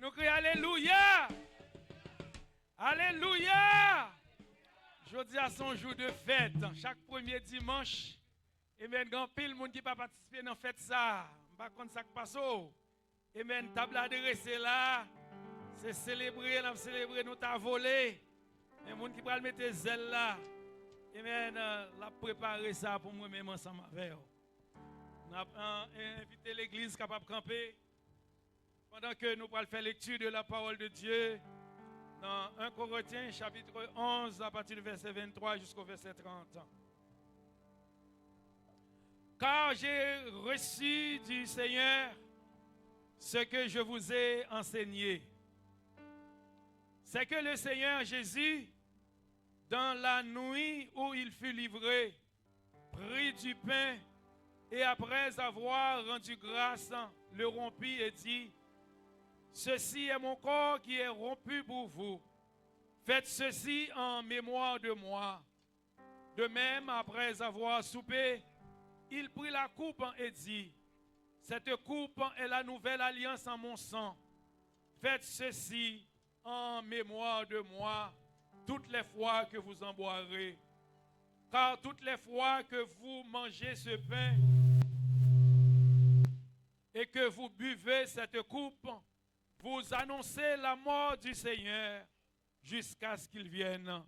Nous crions alléluia. Alléluia. Jeudi à son jour de fête. Chaque premier dimanche. Et maintenant, pile monde qui pas participer dans fête ça. Pas contre ça qui passe. Et maintenant, table adressée là. C'est célébrer, nous célébrer, nous t'a volé. Et monde qui va mettre zèle là. Et maintenant, la préparer ça pour moi-même ensemble avec vous. Nous avons invité l'église capable de camper. Pendant que nous allons faire lecture de la parole de Dieu dans 1 Corinthiens chapitre 11 à partir du verset 23 jusqu'au verset 30. Car j'ai reçu du Seigneur ce que je vous ai enseigné. C'est que le Seigneur Jésus, dans la nuit où il fut livré, prit du pain et après avoir rendu grâce, le rompit et dit: ceci est mon corps qui est rompu pour vous. Faites ceci en mémoire de moi. De même, après avoir soupé, il prit la coupe et dit: cette coupe est la nouvelle alliance en mon sang. Faites ceci en mémoire de moi toutes les fois que vous en boirez. Car toutes les fois que vous mangez ce pain et que vous buvez cette coupe, vous annoncez la mort du Seigneur jusqu'à ce qu'il vienne.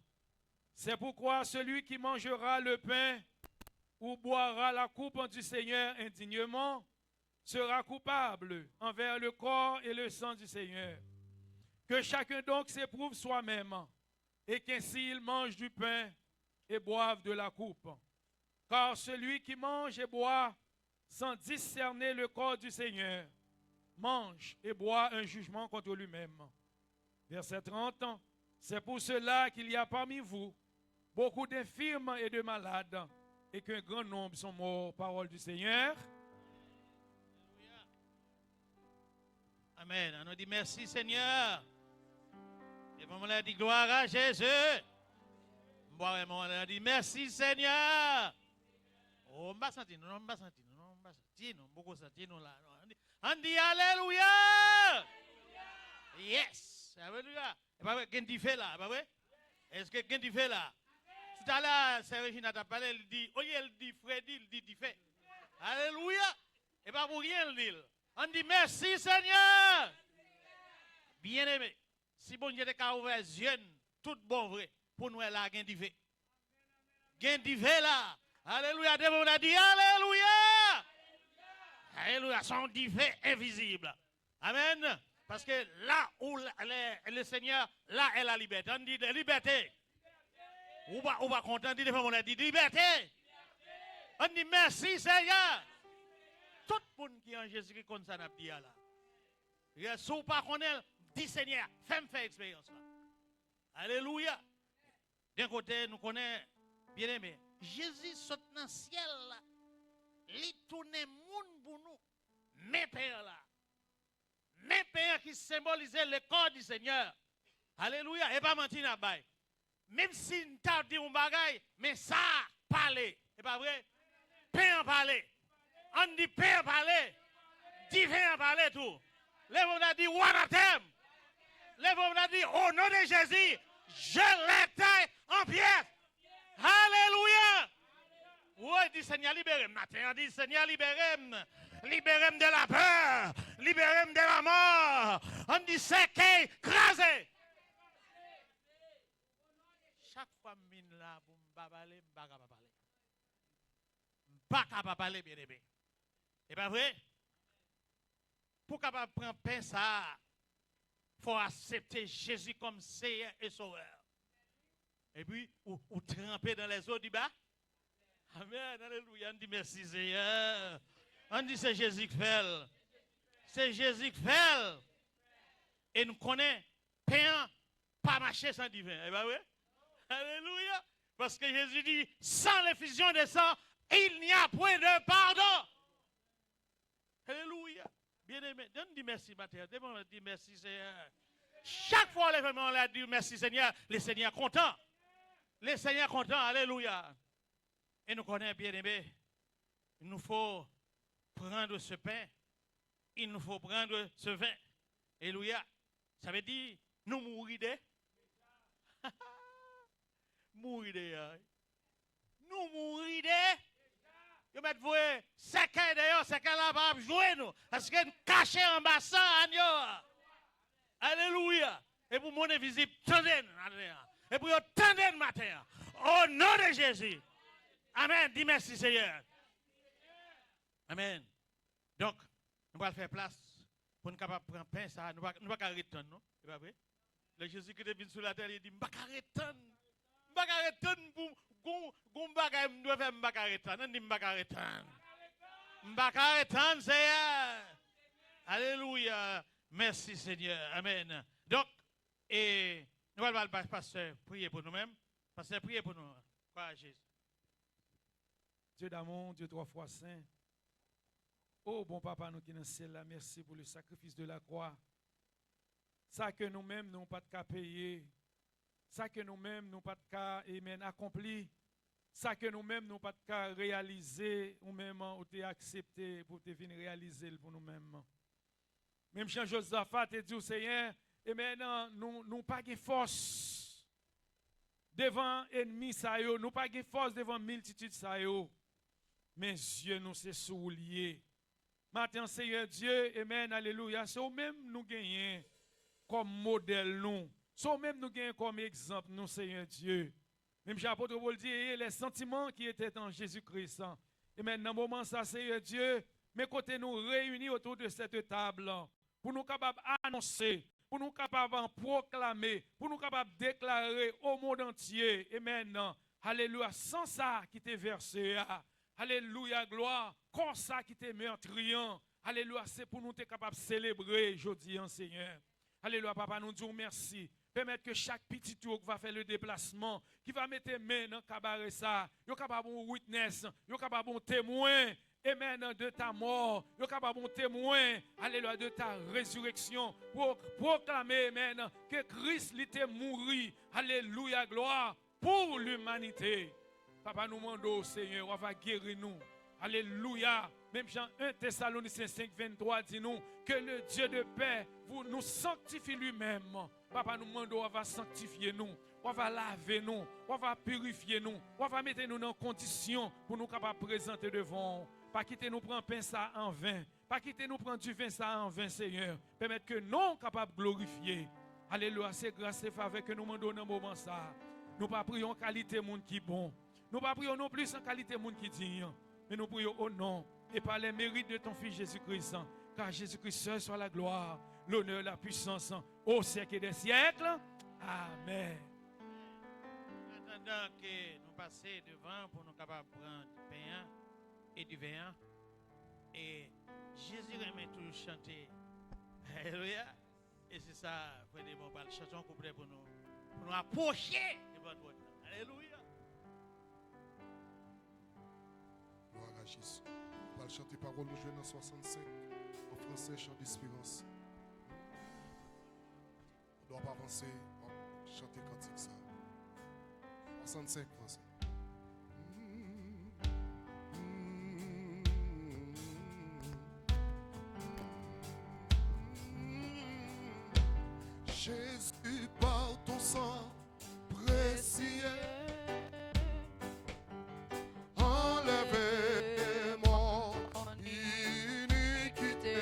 C'est pourquoi celui qui mangera le pain ou boira la coupe du Seigneur indignement sera coupable envers le corps et le sang du Seigneur. Que chacun donc s'éprouve soi-même, et qu'ainsi il mange du pain et boive de la coupe. Car celui qui mange et boit sans discerner le corps du Seigneur mange et boit un jugement contre lui-même. Verset 30. C'est pour cela qu'il y a parmi vous beaucoup d'infirmes et de malades, et qu'un grand nombre sont morts. Parole du Seigneur. Amen. On nous dit merci Seigneur. Et on a dit gloire à Jésus. On a dit merci Seigneur. Oh, on va sentir, on va sentir, on va sentir, on beaucoup sentir là. On dit alléluia. Yes, alléluia. Et pas vrai, qu'est-ce qu'il fait là, pas vrai? Est-ce que qu'est-ce qu'il fait là? Tout à l'heure, c'est Régina t'a parlé, elle dit, oh, elle dit Freddy, il dit fait. Alléluia. Et pas pour rien, il dit. On dit merci Seigneur. Bien aimé. Si bon Dieu t'a ouvert les yeux, tout bon vrai, pour nous là, gain d'y gain d'y là. Alléluia. On a dit alléluia. Alléluia. Son divin invisible. Amen. Parce que là où le Seigneur, là est la liberté. On dit de liberté. On va content, on a dit liberté. On dit merci Seigneur. Tout le monde qui est en Jésus-Christ comme ça n'a pas dit là. Si vous ne connaissez pas, dis Seigneur, fais expérience là. Alléluia. D'un côté, nous connaissons, bien aimé, Jésus saute dans le ciel là. Il tourne le monde pour nous. Mes pères là. Mes pères qui symbolisaient le corps du Seigneur. Alléluia. Et pas mentir à bail. Même si nous t'avons dit un bagaille, mais ça, parler. C'est pas vrai? Père parler. On dit Père parler. Divin parler tout. Lève-vous a dit Wanatem. Lève-vous a dit au nom de Jésus, je l'éteins en pièces. Alléluia. Oui, dit Seigneur, libérez-moi. Matin, dit Seigneur, libérez-moi. Libérez-moi de la peur. Libérez-moi de la mort. On dit c'est écrasé. Chaque fois que je là pour me parler, je ne peux pas parler, bien aimé. C'est pas vrai? Pour capable prendre pain ça, il faut accepter Jésus comme Seigneur et Sauveur. Et puis, ou tremper dans les eaux du bas. Amen, alléluia. On dit merci Seigneur. On dit c'est Jésus qui fait. C'est Jésus qui fait. Et nous connaissons, pain, pas marcher sans divin. C'est pas vrai? Alléluia. Parce que Jésus dit, sans l'effusion de sang, il n'y a point de pardon. Alléluia. Bien aimé, donne-nous merci, Matthieu. Donne-nous merci, Seigneur. Chaque fois, on a dit merci, Seigneur. Le Seigneur content. Le Seigneur content. Alléluia. Et nous connaissons, bien aimé, il nous faut prendre ce pain. Il nous faut prendre ce vin. Alléluia. Ça veut dire, nous mourir de. Mourir de. Nous mourir de. Vous mettez vous, c'est qu'un d'ailleurs, c'est qu'un là va jouer nous. Parce que nous cachons en bas ça, alléluia. Et pour mon invisible, tendez. Et pour tendez le matin. Au nom de Jésus. Amen. Dis merci Seigneur. Amen. Donc, nous allons faire place pour nous capables de prendre pain. Ça, nous ne pouvons pas arrêter, non? C'est pas vrai? Le Jésus qui est venu sur la terre, il dit, je ne peux pas arrêter. Je ne peux pas arrêter pour. Alléluia. Merci Seigneur. Amen. Donc, et nous allons pasteur prier pour nous-mêmes. Pasteur, prier pour nous. Croix à Jésus. Dieu d'amour, Dieu trois fois saint. Oh bon papa, nous qui sommes dans le ciel là, merci pour le sacrifice de la croix. Ça que nous-mêmes, nous n'avons pas de cas payer. Ça que nous-mêmes, nous pas de cas accompli. Ça que nous-mêmes, nous pas de cas réaliser, ou même ou te accepté pour te venir réaliser pour nous-mêmes. Même Jean Josaphat te dit au Seigneur, et maintenant, nous pas de force devant ennemi ça yo, nous pas de force devant multitude ça yo. Mais Dieu nous c'est soulier. Maintenant, Seigneur Dieu, amen, alléluia, c'est au même nous gagnons comme modèle nous. So même nous gagnons comme exemple, nous, Seigneur Dieu. Même l'apôtre Paul dit, les sentiments qui étaient en Jésus-Christ. Et maintenant, dans le moment ça, Seigneur Dieu, mais côté nous réunis autour de cette table, pour nous capables d'annoncer, pour nous capables de proclamer, pour nous capables de déclarer au monde entier. Et maintenant, alléluia, sans ça qui t'est versé, alléluia, gloire, comme ça qui t'est meurtriant. Alléluia, c'est pour nous être capables de célébrer aujourd'hui, Seigneur. Alléluia, papa, nous disons merci. Permettre que chaque petit tour qui va faire le déplacement, qui va mettre main dans le cabaret ça, il est capable de witness, il est capable de témoin, amen, de ta mort. Ils sont capables de témoin, alléluia, de ta résurrection. Pour proclamer, amen, que Christ était mort, alléluia, gloire, pour l'humanité. Papa, nous demandons au Seigneur, on va guérir nous. Alléluia. Même Jean 1 Thessaloniciens 5, 23 dit nous que le Dieu de paix vous nous sanctifie lui-même. Papa, nous demandons, on va sanctifier nous. On va laver nous, on va purifier nous, on va mettre nous dans condition pour nous capables de présenter devant. Pas quitter nous prendre pain ça en vain, pas quitter nous prendre du vin ça en vain, Seigneur. Permettre que nous capables de glorifier. Alléluia, c'est grâce et faveur que nous demandons dans ce moment ça. Nous pas prions en qualité monde qui bon. Nous pas prions non plus en qualité monde qui digne. Mais nous prions au nom et par les mérites de ton Fils Jésus-Christ. Car Jésus-Christ seul soit la gloire, l'honneur, la puissance au siècle des siècles. Amen. Attendant que nous passions devant pour nous capables de prendre du pain et du vin. Et Jésus remet toujours chanter. Alléluia. Et c'est ça, frère de mon parle, chanson couplet pour nous approcher de votre vote. Alléluia. Gloire à Jésus. On va chanter parole, nous jouons dans 65. En français, chant d'espérance. On ne doit pas avancer, on va chanter cantique ça. 65 français. Jésus, par ton sang précieux, enlevez mon iniquité.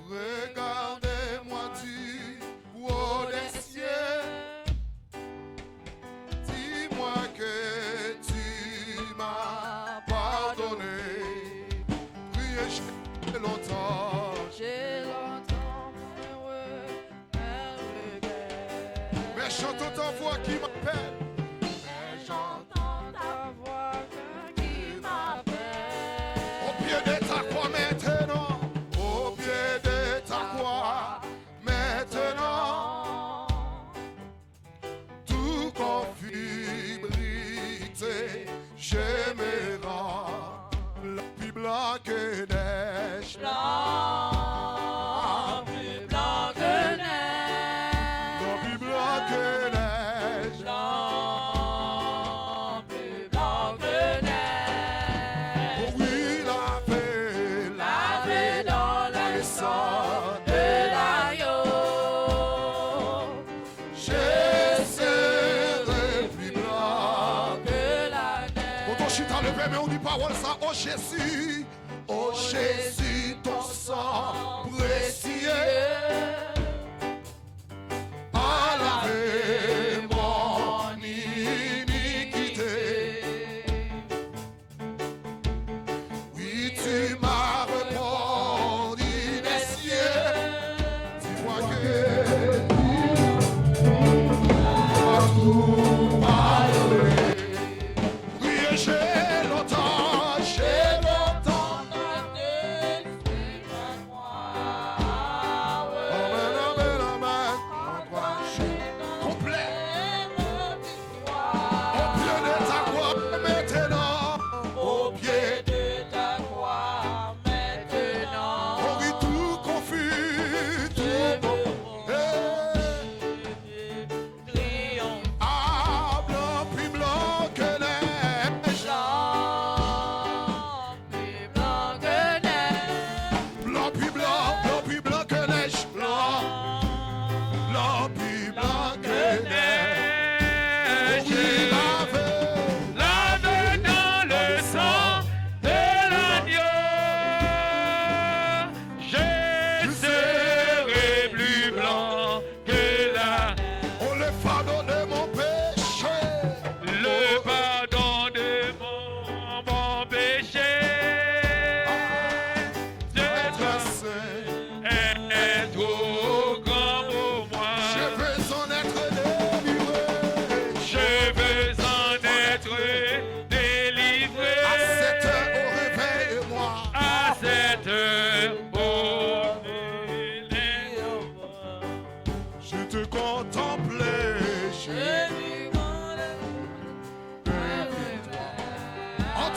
Regardez-moi du haut des cieux. Dis-moi que tu m'as pardonné. Priez, j'ai longtemps. Mais j'entends ta voix qui m'appelle. Mais j'entends ta voix qui m'appelle. Au pied de ta croix maintenant. Au pied de ta croix maintenant. Tout con fibrilité, je me rends. La plus blanc que neige. Oh Jésus, oh Jésus, ton sang précieux a lavé mon iniquité. Oui, tu m'as répondu des cieux. Dis-moi que tu as tout pardonné. Oui, j'ai longtemps.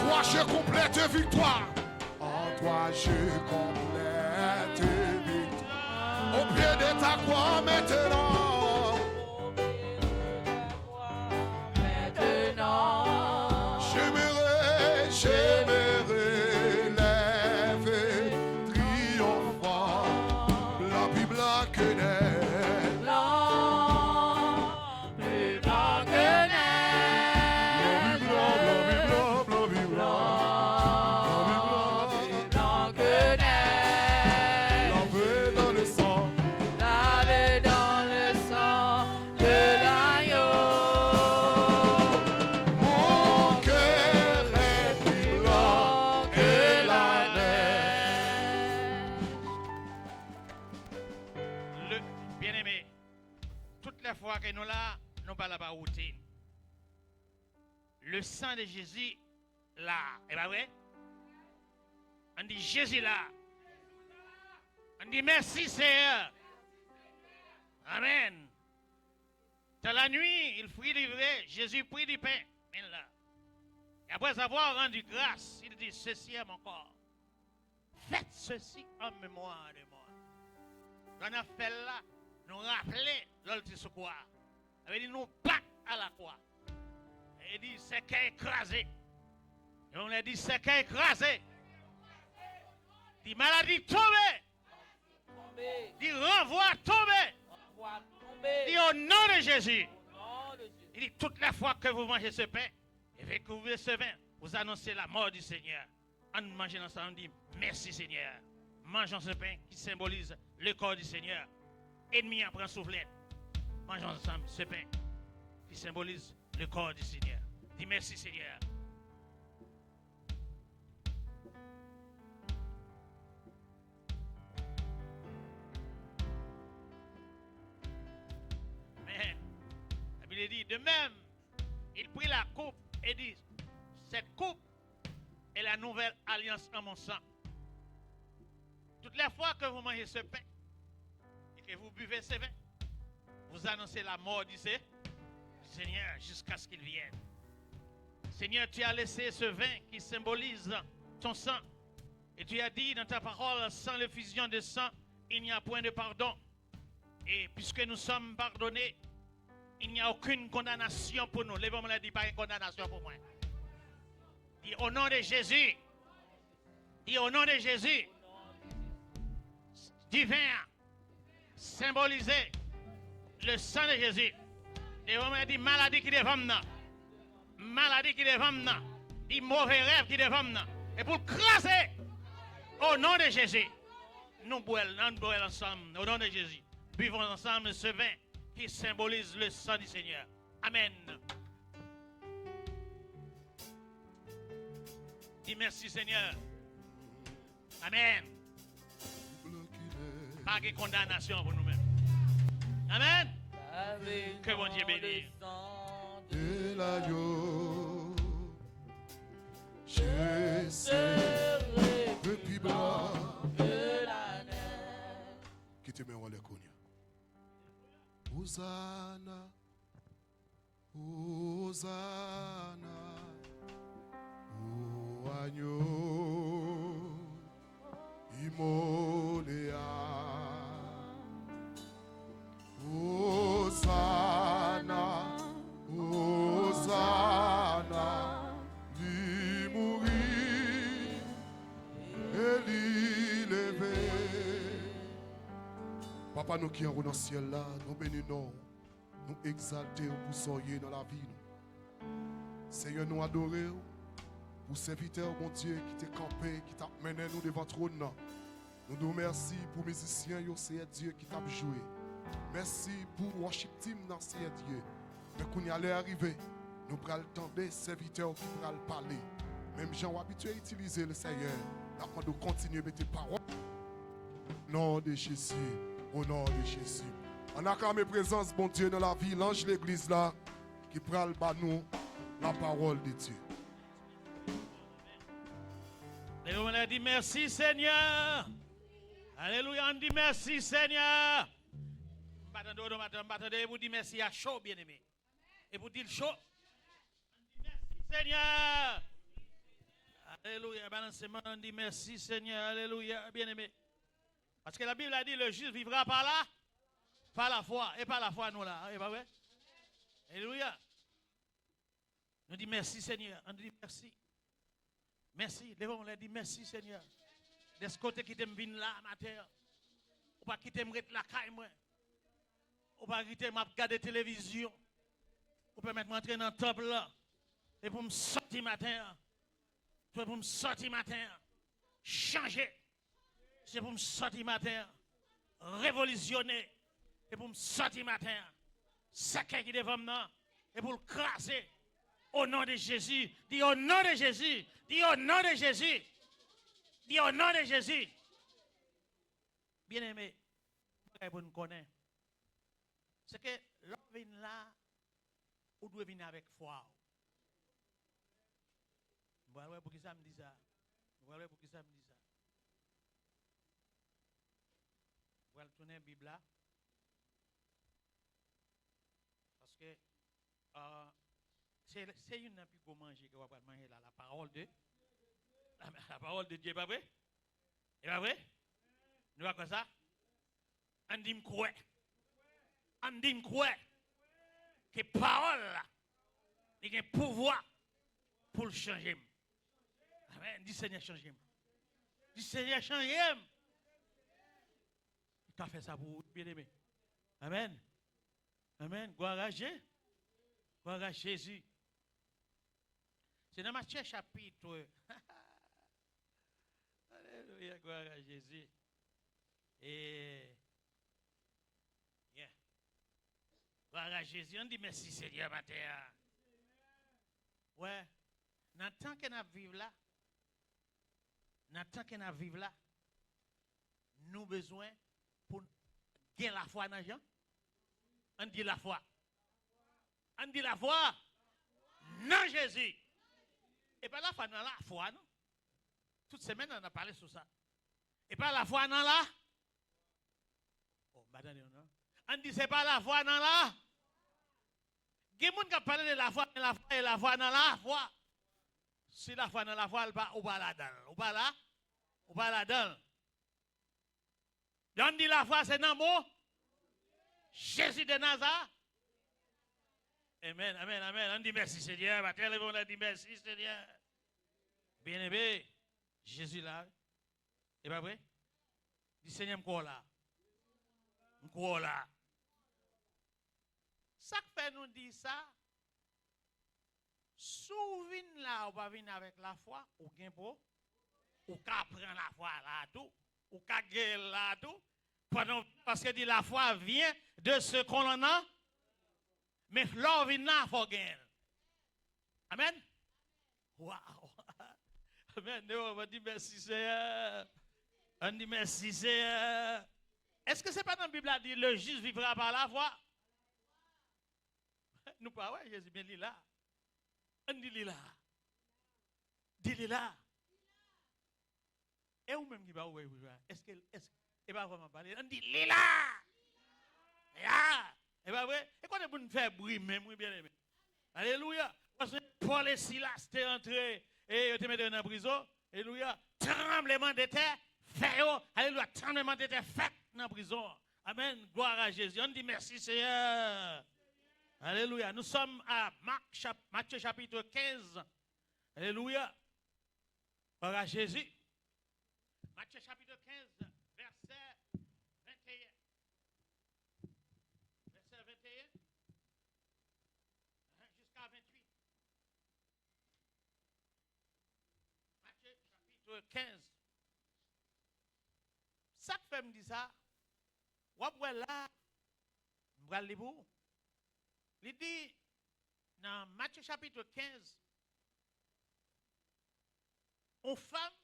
toi je complète victoire. En toi je complète victoire. Au pied de ta croix maintenant. J'aimerais lever triomphant, blanc plus blanc que neige. Blanc, plus blanc que neige. Blanc, blanc, blanc, blanc, Plus blanc que neige. lavé dans le sang. Lavé dans le sang de l'agneau. Mon cœur est plus blanc que la neige. Le bien-aimé, toutes les fois que nous là, nous parlons pas routine. Le sang de Jésus là, est pas vrai? On dit Jésus là. On dit merci Seigneur. Amen. Dans la nuit, il prit livré, Jésus prit du pain. Amen là. Et après avoir rendu grâce, il dit ceci est mon corps. Faites ceci en mémoire de moi. On a fait là, nous rappeler l'autre sur quoi. Il dit nous pas à la croix. Il dit c'est qu'à écrasé. Et on a dit c'est qu'à écrasé. Dit maladie tombée. Dit renvoi tombé. Dit au nom de Jésus. Il dit toute la fois que vous mangez ce pain et que vous buvez ce vin, vous annoncez la mort du Seigneur. En mangeant ensemble, on dit merci Seigneur. Mangeons ce pain qui symbolise le corps du Seigneur. Ennemi apprend soufflette. Mangeons ensemble ce pain qui symbolise le corps du Seigneur. Dis merci Seigneur. Mais la Bible dit de même, il prit la coupe et dit cette coupe est la nouvelle alliance en mon sang. Toutes les fois que vous mangez ce pain et que vous buvez ce vin, vous annoncez la mort du Seigneur jusqu'à ce qu'il vienne. Seigneur, tu as laissé ce vin qui symbolise ton sang. Et tu as dit dans ta parole, sans l'effusion de sang, il n'y a point de pardon. Et puisque nous sommes pardonnés, il n'y a aucune condamnation pour nous. Lève-moi la dit, pas une condamnation pour moi. Dis au nom de Jésus. Dis au nom de Jésus. Divin, symboliser le sang de Jésus. Lève-moi la dit, maladie qui devant nous. Maladie qui devant nous. Dis mauvais rêve qui devant nous. Et pour craser, au nom de Jésus, nous boivons ensemble, au nom de Jésus. Buvons ensemble ce vin qui symbolise le sang du Seigneur. Amen. Dis merci Seigneur. Amen. Pas de condamnation pour nous-mêmes. Amen. Que bon Dieu bénisse. De l'agneau, je serai le plus blanc De la neige. qui te met en les cognes. Hosanna, Hosanna, au agneau, immolé à. Hosanna, Hosanna, lui mourir et lui lever. Papa, nous qui en haut dans le ciel là, nous bénissons, nous exalter pour soyez dans la vie. Seigneur, nous adorer pour serviteur, mon Dieu, qui t'a campé, qui t'a mené nous devant le trône. Nous nous remercions pour les musiciens, c'est Dieu qui t'a joué. Merci pour le worship team dans Seigneur Dieu. Mais quand nous allons arriver, nous prenons le temps des serviteurs qui pourront parler. Même gens habitués à utiliser le Seigneur. Nous devons continuer à mettre paroles. Au nom de Jésus. Au nom de Jésus. On a quand même présence, bon Dieu, dans la vie, l'ange de l'église là, qui prend nous la parole de Dieu. Et on a dit merci Seigneur. Alléluia, on dit merci Seigneur. Attendez, vous dites merci à chaud, bien-aimé. Et vous dites chaud. Merci Seigneur. Alléluia. Balancement, on dit merci Seigneur. Alléluia. Bien-aimé. Parce que la Bible a dit le juste vivra par là, par la foi. Et par la foi, nous là. Et pas vrai? Alléluia. Nous dit merci Seigneur. On dit merci. Merci. Levons, on dit merci Seigneur. De ce côté qui t'aime venir là, matin. Ou pas qui t'aime la caille, moi. Ou pas qui t'aime regarder télévision. Ou pas mettre m'entrer dans le temple là. Et pour me sortir matin. Pour me sortir matin. Changer. C'est pour me sortir matin. Révolutionner. Et pour me sortir matin. Sacré qui devant moi. Et pour le craser. Au nom de Jésus. Dis au nom de Jésus. Dis au nom de Jésus. Dis au nom de Jésus. Bien-aimé. Pour nous connaître. C'est que l'homme vient là. Ou doit venir avec foi. Voilà pour qui ça me dit ça. Voilà pour qui ça me dit ça. Voilà tourner la Bible là. Parce que c'est une plus qu'on manger que va pas manger là la parole de la parole de Dieu, pas vrai? Et pas vrai? Nous va quoi ça? On dit quoi? On dit quoi? Que parole là, il y a un pouvoir pour le changer. Amen. Dis Seigneur, change-moi. Dis Seigneur, change-moi. Il t'a fait ça pour vous, bien-aimé. Amen. Amen. Gloire à Dieu. Gloire à Jésus. C'est dans Matthieu chapitre. Alléluia, gloire à Jésus. Et. Yeah. Gloire à Jésus. On dit merci Seigneur, matin. Ouais. Dans le temps que nous vivons là, nous avons besoin pour gagner la foi dans les gens. On dit la foi. On dit la foi dans Jésus. Et pas la foi dans la foi, non? Toute semaine, on a parlé sur ça. Et pas la foi dans la. Oh, madame, non? On dit c'est pas la foi dans la. Il y a des gens qui parlent de la foi, et la foi dans la foi. Si la foi dans la foi, ou pas là-dedans. Ou pas là? Ou pas là-dedans. On dit la foi, c'est dans le mot Jésus de Nazareth. Amen, amen, amen. On dit merci Seigneur. On dit merci Seigneur. Bien-aimé, Jésus là. Et pas vrai? Dis Seigneur, m'crois là. M'crois là. Ça fait nous dire ça. Souvin là, ou pas venir avec la foi, ou bien pour, ou qu'à prendre la foi là tout, ou qu'à guérir là tout, parce que dit la foi vient de ce qu'on en a, mais l'or vient là, il faut gagner. Amen. Wow. Amen. On va dire merci Seigneur. On dit merci Seigneur. Est-ce que c'est pas dans la Bible qui dit le juste vivra par la foi? Nous pas, ouais, Jésus bien dit là. On dit là. Dis là. Et où même qui va où est-ce qu'il va vraiment parler? On dit là. Et pas vrai? Et quand on fait bruit même, oui bien aimé. Alléluia. Parce que Paul et Silas étaient entrés et ils te mettent dans la prison. Alléluia. Tremblement de terre, fait. Alléluia. Tremblement de terre, fait dans la prison. Amen. Gloire à Jésus. On dit merci Seigneur. Alléluia. Nous sommes à Matthieu chapitre 15. Alléluia. Gloire à Jésus. Matthieu chapitre 15, verset 21. Verset 21 jusqu'à 28. Matthieu chapitre 15. Ça fait me dire ça. Ou là, je vais aller pour. Il dit dans Matthieu chapitre 15, une femme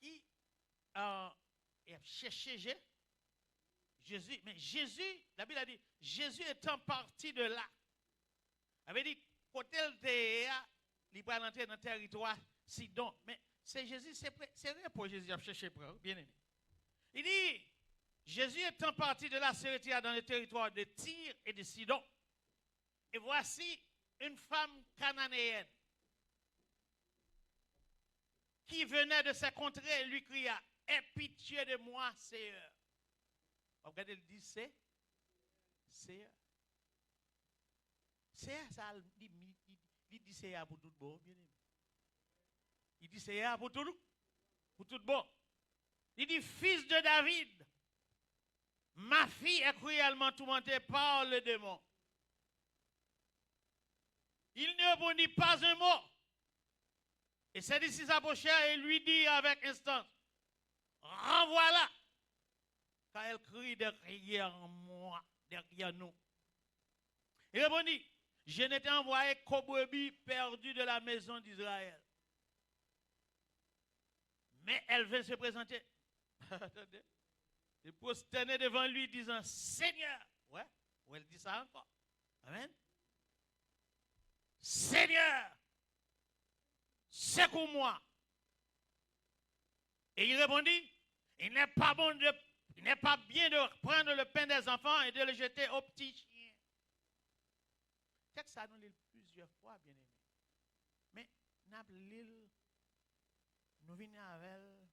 qui a cherché Jésus, mais Jésus, la Bible a dit, Jésus étant parti de là, avait dit, côté il va entrer dans le territoire Sidon, mais c'est Jésus, c'est vrai pour Jésus à chercher, bien aimé. Il dit, Jésus étant parti de là, se retira dans le territoire de Tyr et de Sidon. Et voici une femme cananéenne qui venait de ces contrées lui cria, aie pitié de moi, Seigneur. Regardez, il dit, Seigneur. Seigneur, ça, il dit Seigneur pour tout bon, bien aimé. Il dit Seigneur pour tout bon. Il dit, fils de David, ma fille est cruellement tourmentée par le démon. Il ne répondit pas un mot. Et ses disciples s'approchèrent et lui dit avec instance, renvoie-la, car elle crie derrière moi, derrière nous. Il répondit, je n'étais envoyé qu'aux brebis perdues de la maison d'Israël. Mais elle veut se présenter. Attendez. Et prosterner devant lui disant, Seigneur. Ouais, elle dit ça encore. Amen. Seigneur, secours-moi. Et il répondit, il n'est pas bien de prendre le pain des enfants et de le jeter aux petits chiens. Texte ça nous lit plusieurs fois, bien aimé. Mais nous venons avec elle,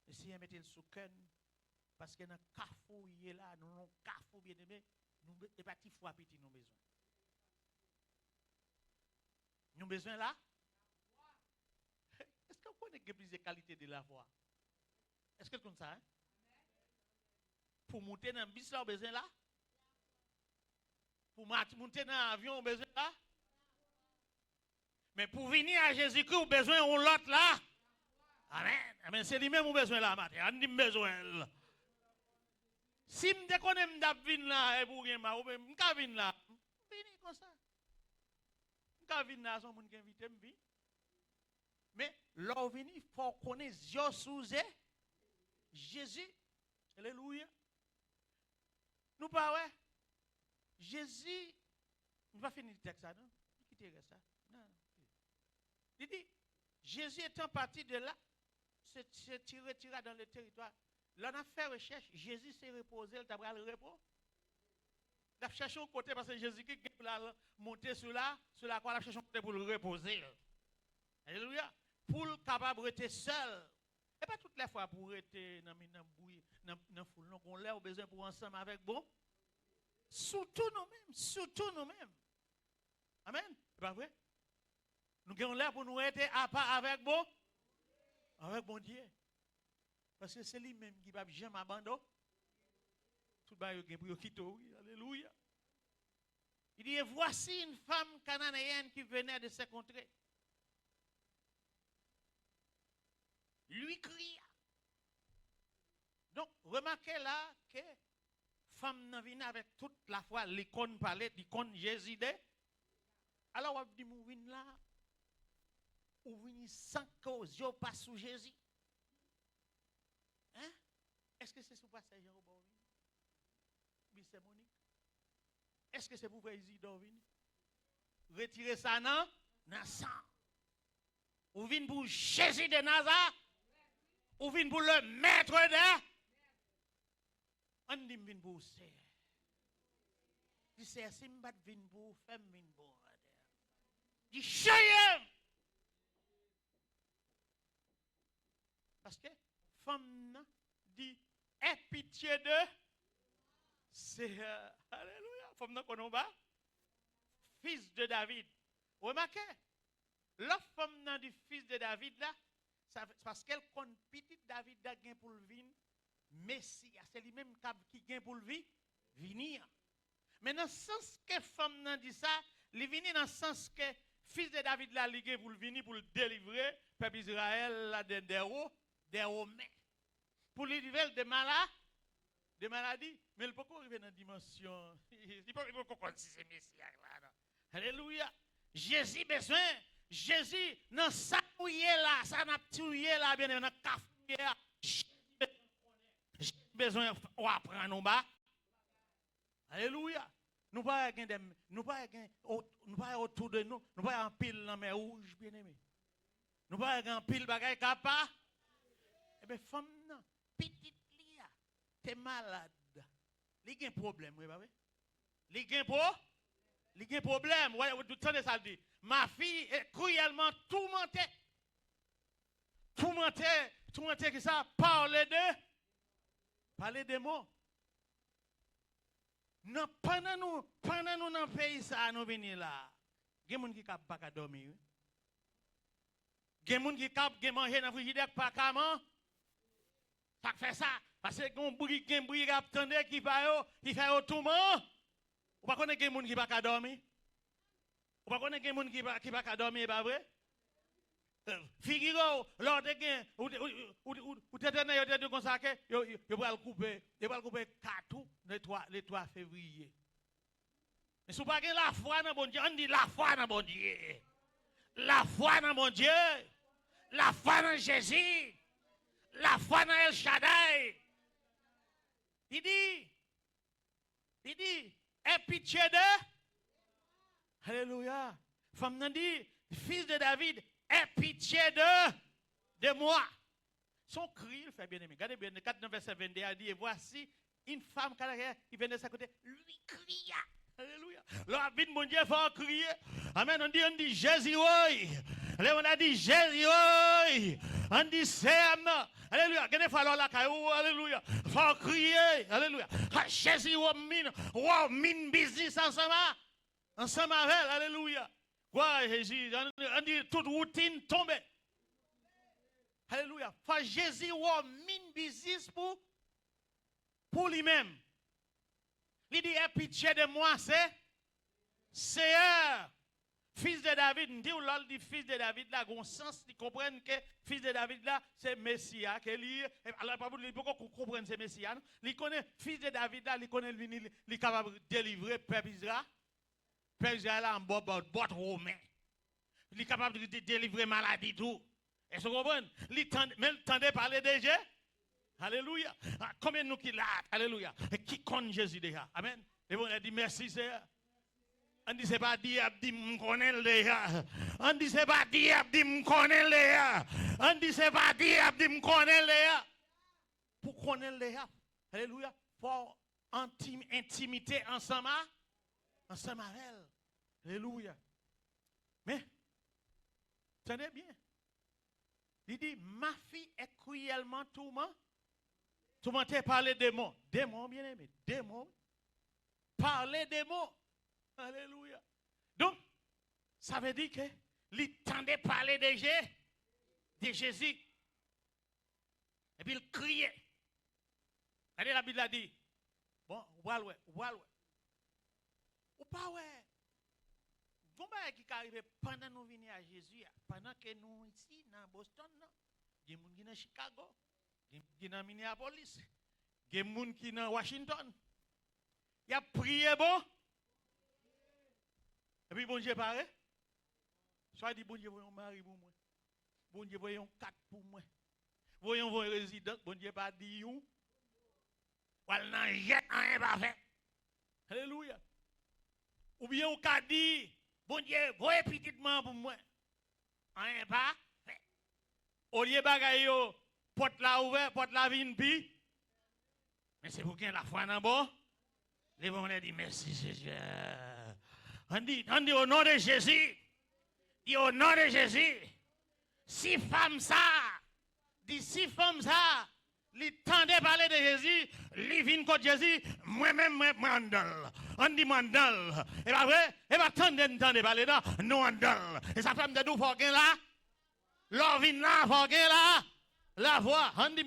essayer de mettre le sous cœur, parce que dans le carrefour, il est là, nous avons un carrefour, bien aimé, nous avons des petits fois petit, nous besoin. Nous avons besoin là? Est-ce que vous connaissez plus de qualité de la voix? Est-ce que vous connaissez ça? Hein? Pour monter dans le bus, là, vous avez besoin là? Pour monter dans l'avion, vous avez besoin là? Mais pour venir à Jésus-Christ, vous avez besoin de l'autre là? Amen. Amen. C'est lui-même qui a besoin là, matin. On dit besoin. Si je ne connais pas venir là, et pour rien, je vais venir là. Je vais venir comme ça. Je vais venir là, son monde qui invite me. Mais là, venir, il faut connaître Dieu sous Jésus. Alléluia. Nous pas ouais. Jésus, on va finir le texte ça, non? Quittez ça. Non. Il dit, Jésus étant parti de là, se retira dans le territoire. Là, on a fait recherche. Jésus s'est reposé, il a pris le repos. Il a cherché au côté parce que Jésus qui est monté sur la croix, il a cherché au côté pour le reposer. Alléluia. Pour le capable de rester seul. Et pas toutes les fois pour rester dans la foule. Donc, on l'a besoin pour ensemble avec bon. Surtout nous-mêmes. Amen. C'est pas vrai? Nous avons l'air pour nous être à part avec bon Dieu. Parce que c'est lui-même qui ne va jamais abandonner. Tout le monde pour quitter. Alléluia. Il dit, voici une femme cananéenne qui venait de se contrées. Lui cria. Donc, remarquez là que femme n'a venu avec toute la foi, l'icône parlait, l'icône Jésus. Alors, on dit, vous venez là, vous venez sans cause, vous pas sous Jésus. Hein? Est-ce que c'est sous passage Jean Robin? Oui, c'est Monique. Est-ce que c'est pour faire Isidore venir? Retirez ça, non? Dans sang. Vous venez pour Jésus de Nazareth? Ou venez pour le maître de? On dit venez pour c'est. Dis c'est si m'bat venez pour faire venez pour. Dis chayem. Parce que femme dit aie pitié de c'est alléluia. Femme nan konon ba fils de David. Remarquez. La femme nan dit fils de David là parce qu'elle connaît petit David da gen pour le vin Messie, c'est lui-même qui gagne pour le venir. Mais dans le sens que femme nan dit ça, il vient dans le sens que fils de David là li gagne pour le venir pour le délivrer peuple Israël là des Romains. Pour le délivrer de maladies, mais il peut pas arriver dans la dimension. Il peut pas comprendre si c'est Messie là. Alléluia. Jésus besoin Jésus, dans ça ouye là, ça n'a pas là, bien dans cafouille là. J'ai besoin d'apprendre nous bas. Alléluia. Nous pas autour de nous, nous pas en pile dans mer rouge, bien aimé. Nous pas en pile bagaille capable. Eh bien femme non, petite lia, t'es malade. Il y a un problème, oui pas vrai? Il y a un problème. Ouais, vous entendez ça dit. Ma fille est cruellement tourmentée tourmenter qui ça? Parler de mots. Non, pendant nous dans le pays, ça, nous venons là. Il y a des gens qui ne peuvent pas dormir. Il y a des gens qui ne peuvent pas manger dans le frigidaire, pas comment. Ça fait ça. Parce que les bruit qui fait tout le monde. Vous ne connaissez pas des gens qui ne peuvent pas dormir? Vous ne connaissez pas des gens qui ne peuvent pas dormir, pas vrai? Figurez-vous, lors de gain, ou t'es comme ça que vous va le couper 4 le 3 février. Mais si vous n'avez pas la foi dans bon Dieu, on dit la foi dans bon Dieu. La foi dans bon Dieu. La foi dans Jésus. La foi dans El Shaddai. Il dit, aie pitié de. Alléluia. Femme n'a dit, fils de David, aie pitié de moi. Son cri, il fait bien aimé. Regardez bien, le 4 verset 22, il dit, et voici une femme qui vient de sa côté, lui cria. Alléluia. La vie de mon Dieu, il faut crier. Amen. On dit Jésus, oui. On a dit Jésus, oui. On dit Sam. Alléluia. Regardez, faut alors la caillou. Alléluia. Il faut crier. Alléluia. Jésus, wow, mine business ensemble. Ensemble avec. Alléluia. Quoi, Jésus? On dit toute routine tombe. Alléluia. Faut Jésus, wow, mine business pour lui-même. Il dit, aie pitié de moi, c'est fils de David. Il dit, fils de David, là, il sens, ils comprennent que fils de David, là, c'est Messia. Alors, pourquoi qu'on comprenne c'est Messia? Il connaît, fils de David, là, il connaît, il est capable de délivrer Peuple Israël. Peuple Israël, en bord romain. Il est capable de délivrer maladie, tout. Est-ce que vous comprenez? Il tendait parler de Jésus. Alléluia. Combien de nous qui là? Alléluia. Et qui connaît Jésus déjà? Amen. Et bon, on dit merci, Seigneur. On dit c'est pas dire, dit m'connais déjà. On dit c'est pas dire, dit m'connais déjà. On dit c'est pas dire, dit m'connais déjà. Pour connaître déjà. Alléluia. Pour intimité ensemble avec elle. Alléluia. Mais, tenez bien. Il dit, ma fille est cruellement tourmentée par les démons. Démons, bien aimé. Démons. Parler des mots. Alléluia. Donc, ça veut dire que il tendait parler de Jésus. Et puis il criait. Regardez, la Bible a dit, bon, ou pas ouais. Comment est-ce qui arrive pendant nous venir à Jésus, pendant que nous ici, dans Boston, il y a des gens qui sont dans Chicago, il y a des gens qui sont dans Minneapolis, il y a des gens qui sont dans Washington. Il a prié bon. Et puis bon Dieu paraît. Soit dit bon Dieu voyons mari pour moi. Bon Dieu voyons 4 pour moi. Voyons vos résidents, bon Dieu pas dit ou. Ou n'en jette rien pas fait. Alléluia. Ou bien on a dit bon Dieu, voyez petitement pour moi. Rien pas fait. Au lieu bagaille porte la ouvert, porte la vine pi. Mais c'est pour qu'il y ait la foi dans bon. Les bons dit merci Jésus. On dit au nom de Jésus. Dit au nom de Jésus. Si femme ça, dit si femme ça, li tendait parler de Jésus, li vient contre Jésus, moi-même moi mandal. On dit mandal. Et pas vrai? Et pas tendez parler là, non mandal. Et sa femme de nous faut gain là. L'or vient là, faut gain là. La voix, on dit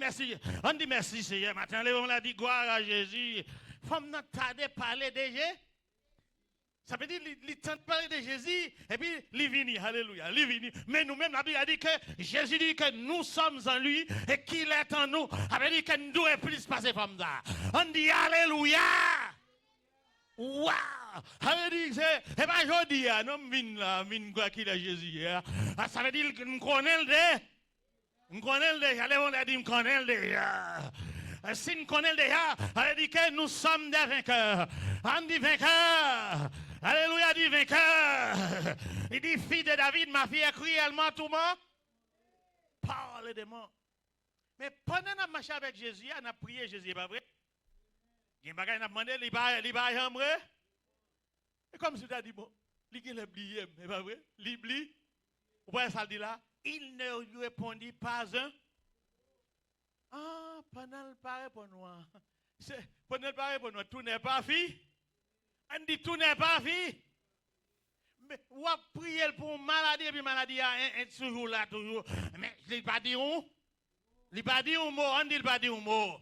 merci Seigneur. Maintenant, on l'a dit gloire à Jésus. Femme n'a tardé parler de Jésus. Ça veut dire qu'il tente parler de Jésus et puis il vient. Alléluia. Il vient. Mais nous-mêmes, la Bible a dit que Jésus dit que nous sommes en lui et qu'il est en nous. Ça veut dire que nous devons plus passer femme là. On dit Alléluia. Waouh! Ça veut dire que c'est pas aujourd'hui. Nous venons quoi qu'il a Jésus. Ça veut dire que nous connaissons le. Nous connaissons déjà. On a dit nous connaissons déjà. Si nous connaissons déjà, ça veut dire que nous sommes des vainqueurs. On dit vainqueurs. Alléluia, dit vainqueur. Il dit, fille de David, ma fille est cruellement tourmentée. Parle des morts. Mais pendant qu'on marche avec Jésus, on a prié Jésus, pas vrai? Il y a des gens qui ont demandé, il va y avoir. Et comme si tu as dit, bon, il a oublié, mais pas vrai? Il oublie. Vous voyez ça, dit là? Il ne lui répondit pas un. Ah, pendant le paré pour nous. Pendant le paré pour nous, tout n'est pas fini. On dit tout n'est pas fini. Mais ou a prié pour maladie, et puis maladie a toujours là, toujours. Mais il n'a pas dit où? Il n'a pas dit un mot, on dit il n'a pas dit un mot.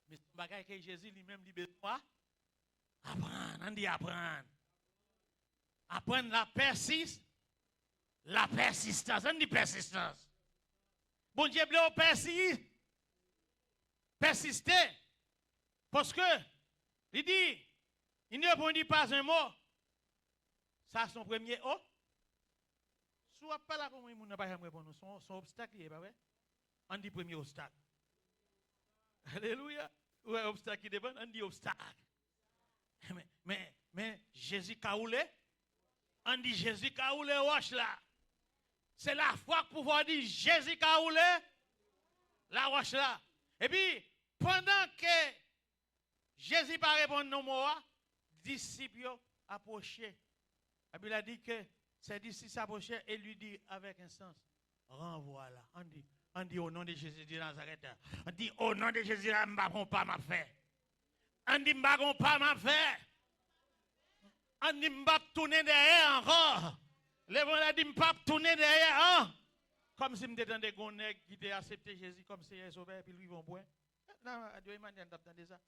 Mais c'est un bagage que Jésus lui-même dit besoin. Apprendre, on dit apprendre. Apprendre la persistance. La persistance, on dit persistance. Bon Dieu, on persiste. Persister. Parce que, il dit, il ne répondit pas un mot. Ça, c'est son premier oh. Soit pas là pour moi, il n'a pas répondre. Son obstacle, il est pas vrai. On dit premier obstacle. Alléluia. Ouais, obstacle qui dépend, on dit obstacle. Mais Jésus Kaoulé, on dit Jésus Kaoulé, roche là. C'est la foi pour pouvoir dire Jésus Kaoulé, la roche là. Et puis, pendant que Jésus n'a pas répondu non mot, disciples approchaient. La Bible a dit que ces disciples s'approchaient et lui dit avec un sens, renvoie-la. On dit au nom de Jésus de Nazareth. On dit au nom de Jésus, je ne pas ma fait. On dit je ne pas ma fait. On dit je ne pas tourner derrière encore. Les gens ont dit je ne pas tourner derrière. Comme si je m'étais des gonègues qui ont accepté Jésus comme Seigneur Sauveur et puis lui ils vont boire. Non, Dieu m'a dit d'entendre ça.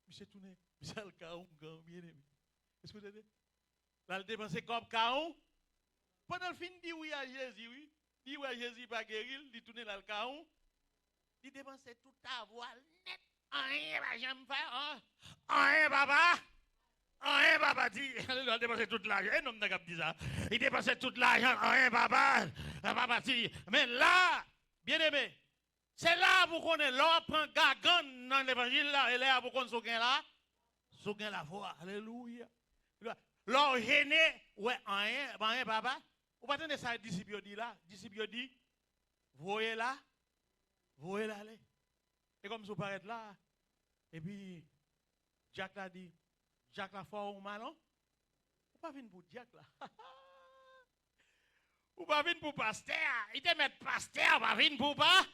Monsieur tourné, monsieur le caon, bien aimé. Est-ce que vous avez là, il dépensé comme caon. Pendant le fin, il dit oui à Jésus, oui. Il dit oui à Jésus, pas guérir, il tourne dans le caon. Il dépensé toute ta voix net. Rien, j'aime faire. Rien, papa. Rien, papa dit. Il a dépensé toute l'argent. Un homme n'a pas dit ça. Il dépensé toute l'argent. Rien, papa. Papa dit. Mais là, bien aimé, c'est là pour qu'on ait l'or, prend gagan dans l'évangile là, et là pour qu'on soit là, soit la foi. Alléluia. L'or gêné, ouais, rien, papa. Vous pas entendre ça, disciple dit là. Disciple dit, voyez là, allez. Et comme ça paraît là, et puis, Jack l'a dit, Jack l'a fort ou malon? Ou pas venir pour Jack là? Ou pas venir pour pasteur? Il te met pasteur, pas venir pour pas?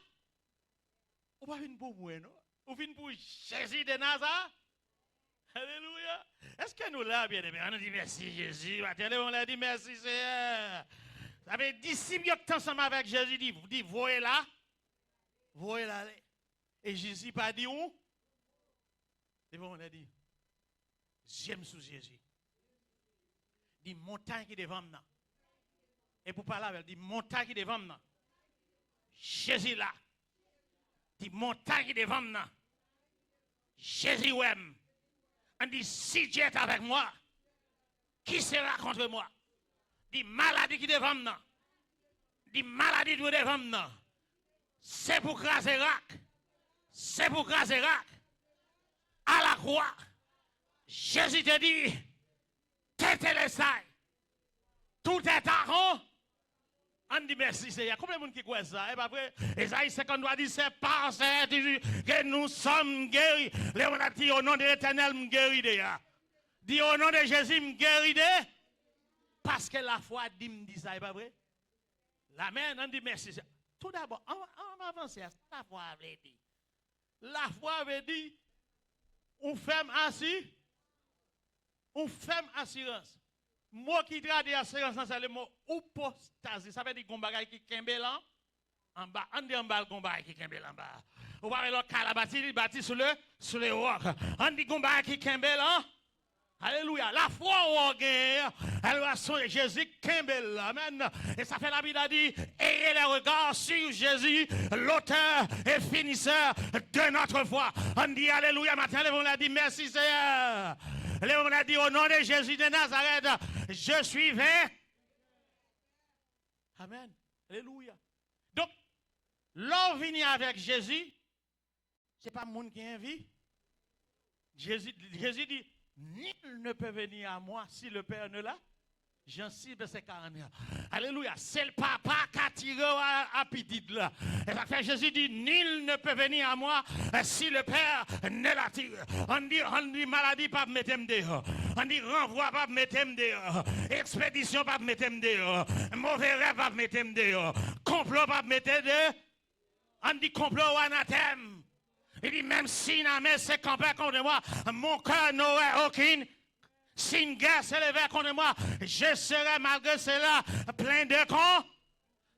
Ou pas venir pour moi, non? Ou venir pour Jésus de Nazareth? Alléluia. Est-ce que nous là, bien aimés, on a dit merci Jésus. On a dit merci Seigneur. Ça fait disciples qui sont ensemble avec Jésus, dit voyez là. Allez. Et Jésus pas dit où? Et bon, on a dit, j'aime sous Jésus. Dit montagne qui devant moi. Et pour parler avec dit montagne qui devant moi. Jésus là. Dit montagne qui devant moi. Jésus ouem. On dit si Dieu est avec moi, qui sera contre moi? Dit maladie qui devant moi. Dit maladie qui devant moi. C'est pour craser rac. C'est pour craser rac. À la croix, Jésus te dit, t'es les sailles. Tout est à rond. On dit merci Seigneur. Combien de monde qui croit ça? Et après, Esaïe 53 dit, c'est par ça que nous sommes guéris. Léon a dit, au nom de l'Éternel, me guéris déjà. Dit, au nom de Jésus, me guéris déjà. Parce que la foi dit, me dit ça, et pas vrai? L'amen, on dit merci Seigneur. Tout d'abord, on va avancer à ça. La foi avait dit. La foi avait dit, on ferme assis, on ferme assurance. Moi qui traduis assurance, c'est le mot hypostasie. Ça veut dire qu'on bagaille qui kembe là en bas. On dit en bas qu'on bagaille qui kembe là en bas. On va le calabati bâti sur le roc. On dit qu'on bagaille qui kembe là. Alléluia. La foi au guerre, elle va sur Jésus kembe là. Amen. Et ça fait la Bible a dit, ayez les regards sur Jésus, l'auteur et finisseur de notre foi. On dit alléluia. Matin, on a dit merci Seigneur. On a dit au nom de Jésus de Nazareth, je suis vers. Amen. Alléluia. Donc, l'on vient avec Jésus, ce n'est pas le monde qui a envie. Jésus dit, nul ne peut venir à moi si le Père ne l'a. Jean 6, verset 41. Alléluia. C'est le papa qui a tiré à petite là. Et ça fait Jésus dit, nul ne peut venir à moi si le Père ne l'attire. On dit maladie pas mettre dehors. On dit renvoi pas mettre dehors. Expédition pas mettre dehors. Mauvais rêve pas mettre dehors. Complot pas mettre dehors. On dit complot ou anathème. Il dit même si la main s'est campée contre moi, mon cœur n'aurait aucune. Si une guerre s'est levée contre moi, je serai malgré cela plein de cons.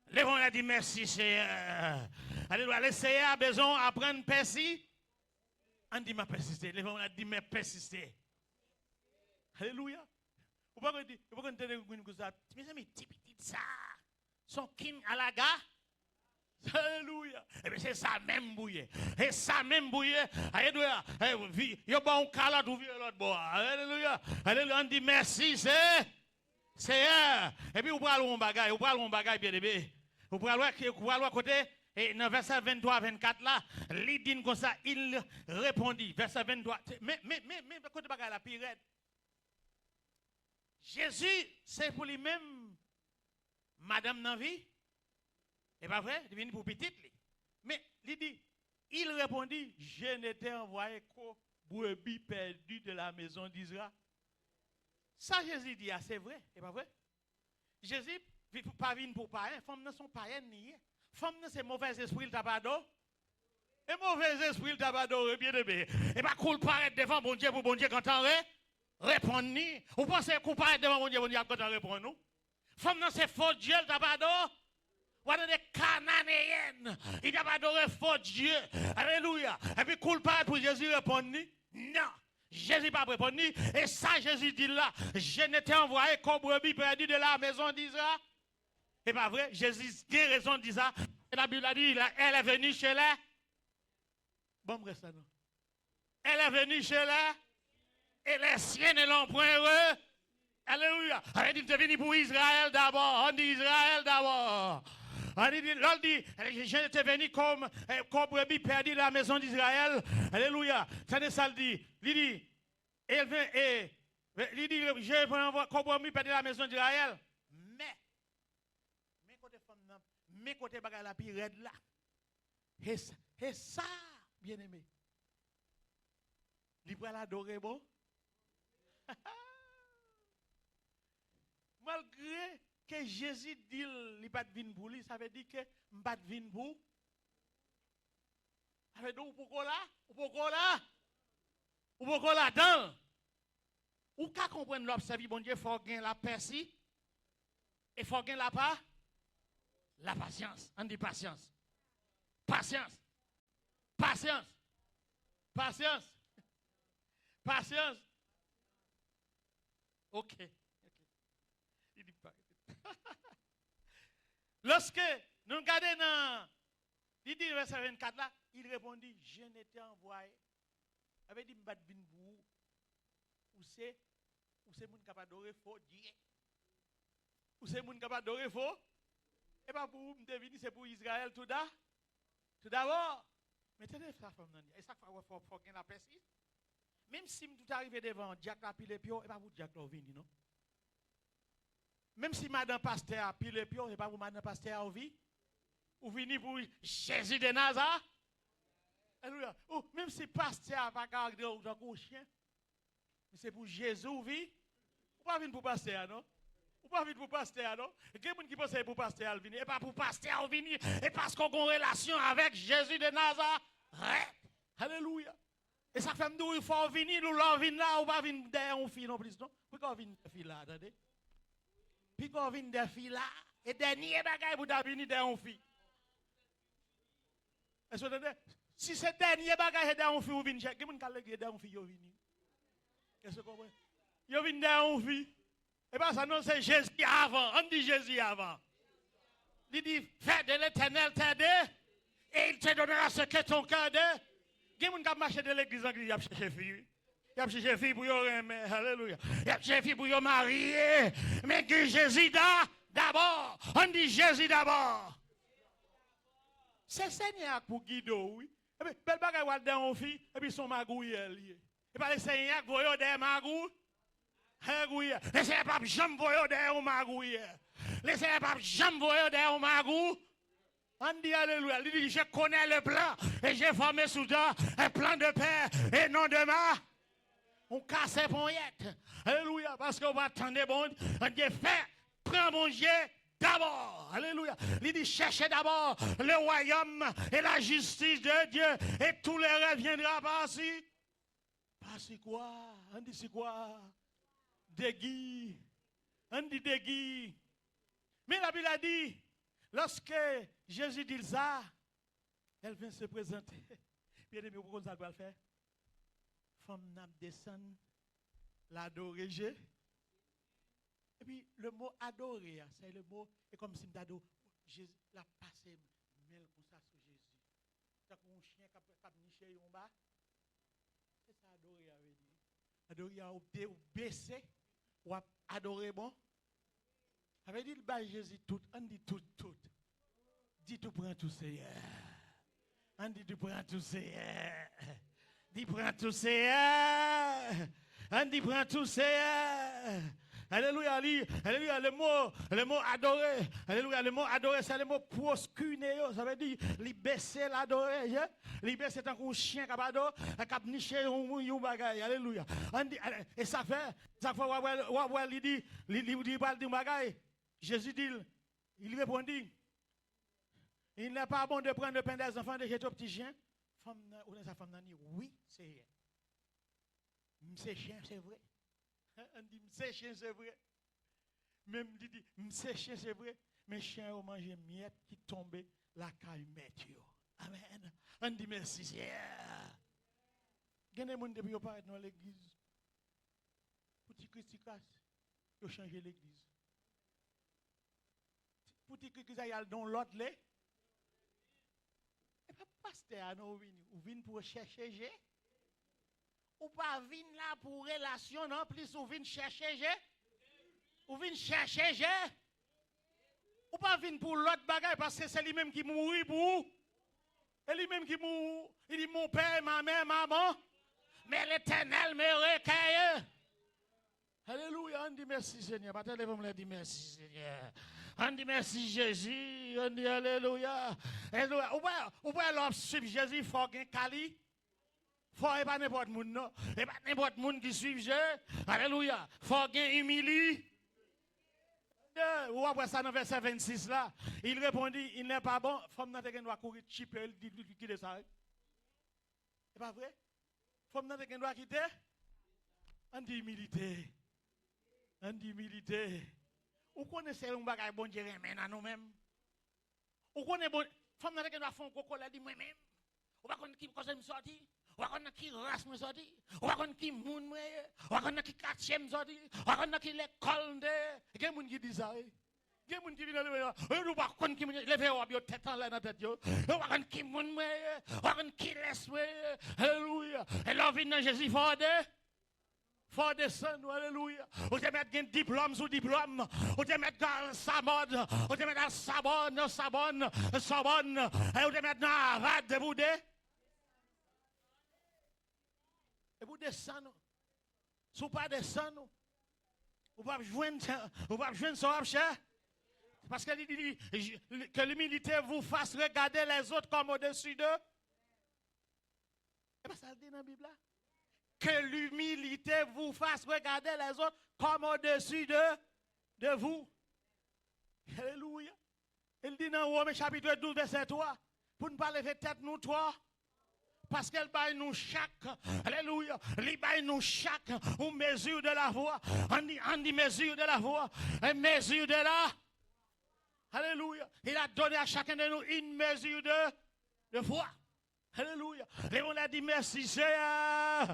Lèvons a dit merci Seigneur. Alléluia. Le Seigneur a besoin d'apprendre à persister. On dit m'a persister. Lèvons a dit m'a persister. Alléluia. Vous pouvez dire, vous pouvez dire que ça, mes amis, petit ça, son king à la gare. Alléluia. Et bien c'est ça même bouillé. Et ça même bouillé. Alléluia. Il y a bon calotte ou l'autre bois. Alléluia. Alléluia. On dit merci, Seigneur. Et puis vous parlez un bagage, bien aimé. Vous parlez côté, et dans verset 23-24 là, il dit comme ça, il répondit. Verset 23. Mais, côté bagage la pire. Jésus, c'est pour lui-même, madame dans vie. Et pas vrai, il vient pour petite. Mais il dit, il répondit, je n'étais envoyé qu'aux brebis perdues de la maison d'Israël. Ça, Jésus dit, c'est vrai, et pas vrai. Jésus, pas venir pour païen, femme ne sont païennes ni. Femme ne c'est mauvais esprit le tabado. Et mauvais esprit le tabado, bien aimé. Et pas cool paraître devant bon Dieu pour bon Dieu quand on répond ni. Vous pensez qu'on paraît devant bon Dieu quand on répond nous? Femme ne c'est faux Dieu le tabado. Ou des cananéennes. Il n'a pas adoré faux Dieu. Alléluia. Et puis, cool pas pour Jésus répondre. Non. Jésus pas répondre. Et ça, Jésus dit là, je n'étais envoyé qu'au brebis perdu de la maison d'Israël. C'est pas vrai. Jésus a raison de dire ça. Et la Bible a dit, elle est venue chez les. Bon, reste là. Elle est venue chez les. Et les siens ne l'ont point heureux. Alléluia. Elle dit, venue pour Israël d'abord. On dit Israël d'abord. L'autre dit, j'étais venu comme brebis perdu de la maison d'Israël. Alléluia. Ça dit, il dit, je vais comme brebis perdu de la maison d'Israël. Mais côté femme, mais côté bagay la pi red là. Et ça, bien aimé. Il va l'adorer bon. Malgré que Jésus dit qu'il n'est pas de vin pour lui, ça veut dire que je pas de vin pour. Ça veut dire pourquoi là? Pourquoi là? Pourquoi là dedans? Ou qu'à comprendre l'observer, bon Dieu, il faut gagner la persi. Et il faut gagner la pas? La patience. On dit patience. Patience. Patience. Patience. Patience. Ok. Il dit pas. Lorsque nous regardons dans il dit verset 24 là, il répondit, je n'étais envoyé. Il avait dit, je ne vais pas vous. Ou c'est moun capable d'adorer faux Dieu. Ou c'est moun capable d'adorer faux. Et pas pour vous, c'est pour Israël tout d'abord. Mais tenez ça, femme. Et ça, il faut gagner la persis. Même si tout arrive devant Jack la pile pio, et pas pour Jack la vini, non? Même si madame pasteur a pile pio, et pas pour madame pasteur a vie. Ou vini pour Jésus de Nazareth. Alléluia. Ou même si pasteur a pas gardé au chien, mais c'est pour Jésus ou vie. Ou pas venir pour pasteur, non? Ou pas venir pour pasteur, non? Et quelqu'un qui pense pour pasteur venir, et pas pour pasteur venir, et parce qu'on a une relation avec Jésus de Nazareth. Alléluia. Et ça fait nous, il faut venir, nous l'on vient là, ou pas venir derrière une fille non plus, non? Pourquoi on vient des filles là, attendez? Puis qu'on vient des filles là, et dernier bagage pour venir derrière une fille. Est-ce que vous entendez? Si c'est dernier bagage derrière une fille, vous venez, quelqu'un qui a derrière une fille, vous venez. Est-ce que vous comprenez? Vous venez derrière une fille. Et bien ça non, c'est Jésus avant. On dit Jésus avant. Il dit, fais de l'Éternel t'aider, et il te donnera ce que ton cœur de. Il y a des gens qui marchent de l'église en il y a cherché fille. Il y a cherché fille pour y aimer. Alléluia. Il y a cherché fille pour y marier. Mais que Jésus d'abord. On dit Jésus d'abord. C'est Seigneur pour guider, oui. Et puis, belle bagaille dans une fille, et puis son magouille est lié. Et puis, le Seigneur voyait des magouilles. Alléluia. Le Seigneur pas jamais voyait des magouilles. Le Seigneur pas jamais voyait des magouilles. On dit alléluia. Il dit, je connais le plan et j'ai formé soudain un plan de paix et non de mal. On casse poignette. Alléluia. Parce qu'on va attendre bon. On dit fait, prends mon Dieu d'abord. Alléluia. Il dit cherchez d'abord le royaume et la justice de Dieu. Et tout le reste viendra par-ci. Par-ci quoi? On dit c'est quoi? Dégui. On dit dégui. Mais la Bible a dit, lorsque Jésus dit ça, elle vient se présenter. Bien aimé, pourquoi ça doit le faire? Femme n'a descend, l'adorer. Et puis le mot adorer, c'est le mot, et comme si m'adore, Jésus l'a passé, mêle comme ça sur Jésus. C'est comme un chien qui a niché en bas. C'est ça adorer avait dit. Adorer ou baisser, ou adorer bon. Avait dit le Jésus tout, on dit tout. Dis tout prends tout Seigneur. On dit tu prends tout Seigneur. Dis prends tout Seigneur. On dit prends tout Seigneur. Alléluia, alléluia, le mot adorer, alléluia, le mot adorer, c'est le mot proscunéo, ça veut dire, li baisser l'adorer, li baisser tant qu'un chien qui a niché un bagay, alléluia. Et ça fait, il dit pas de bagay, Jésus dit, il répondit, il n'est pas bon de prendre le pain des enfants, de jeter au petit chien. Femme, sa femme dit, oui, c'est chien, c'est vrai. On dit, m'se chien, c'est vrai. Même dit, m'se chien, c'est vrai. Mais chien ont mangé miette qui tombait la caille mette. Amen. On dit merci, Seigneur. Il y a des gens qui parlent dans l'église. Petit Christicasse, ils ont changé l'église. Petit Christicasse, ils ont dans l'autre lait. Et pas pasteur, non, ou vient pour chercher G. Ou pas venir là pour relation, non, plus ou venir chercher, ou venir chercher, ou pas venir pour l'autre bagaille parce que c'est lui-même qui mourit pour vous. Et lui-même qui mourit, il dit mon père, ma mère, maman, mais l'Éternel me recueille. Alléluia, on dit merci Seigneur. Pas tellement on dit merci Seigneur. On dit merci Jésus, on dit alléluia. Ou pas l'homme suivre Jésus, il faut qu'il cali. Faut pas n'importe monde non, et pas n'importe monde qui suit Jésus. Alléluia. Faut qu'il humilie. Ou après ça dans verset 26 là, il répondit, il n'est pas bon, femme n'a pas doit courir chipper, il dit quitter ça. C'est pas vrai? Femme n'a pas doit quitter. On dit humilité. On dit humilité. Ou connaissez un bagage bon Dieu maintenant nous-mêmes. Ou connaissez bon femme n'a pas doit faire un coco là dit moi-même. Ou pas connaître qui cause me sorti. Ou pas connaître qui race me sorti. Ou pas connaître qui moun moi. Ou pas connaître qui quartier me sorti. Ou pas connaître qui l'école de. Il y a des gens qui disent ça. Il y a des gens qui viennent là. Ou pas connaître qui lever ou bien tête en l'air dans tête yo. Ou pas connaître qui moun moi. Ou pas connaître qui laisse moi. Alléluia. Et là vient dans Jésus faut descendre, alléluia. Ou te mettre un diplôme sous diplôme. Ou te mettre dans sa mode. Ou te mettre dans Sabonne. Et ou te mettre dans Arad de Boudé. Et vous descendez. Si vous ne pas descendre, vous ne pouvez pas joindre son cher. Parce qu'il dit que l'humilité vous fasse regarder les autres comme au-dessus d'eux. Et bien ça le dit dans la Bible là. Que l'humilité vous fasse regarder les autres comme au-dessus de vous. Alléluia. Il dit dans Romains chapitre 12, verset 3, pour ne pas lever tête nous trois. Parce qu'elle baille nous chaque, alléluia, elle baille nous chaque, une mesure de la voix. On dit mesure de la voix, une mesure de la. Alléluia. Il a donné à chacun de nous une mesure de foi. Alléluia. Et on a dit merci Seigneur.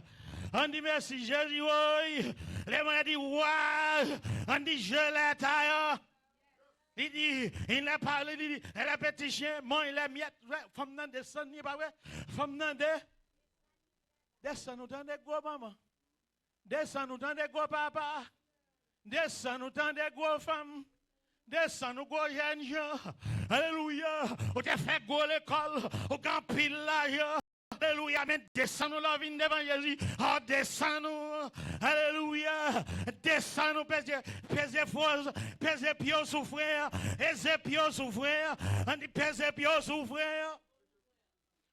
On dit merci Jésus. Oui. Et on a dit ouais. On dit je l'ai taillé. Il dit, il a parlé, il dit, elle a petit chien, moi il a miette, femme nan descend, n'est pas vrai? Femme nan descend nous dans des gros maman, descend nous dans des gros papa, descend nous dans des gros femmes, descend nous gros jeunes gens, alléluia, on te fait gros l'école, on camp pile là, alléluia, mais descends-nous la vie devant Jésus. Oh, descends-nous. Alléluia. Descends-nous, pèse force, pèse pied souffrir, pèse pied souffrir. On dit pèse pied souffrir.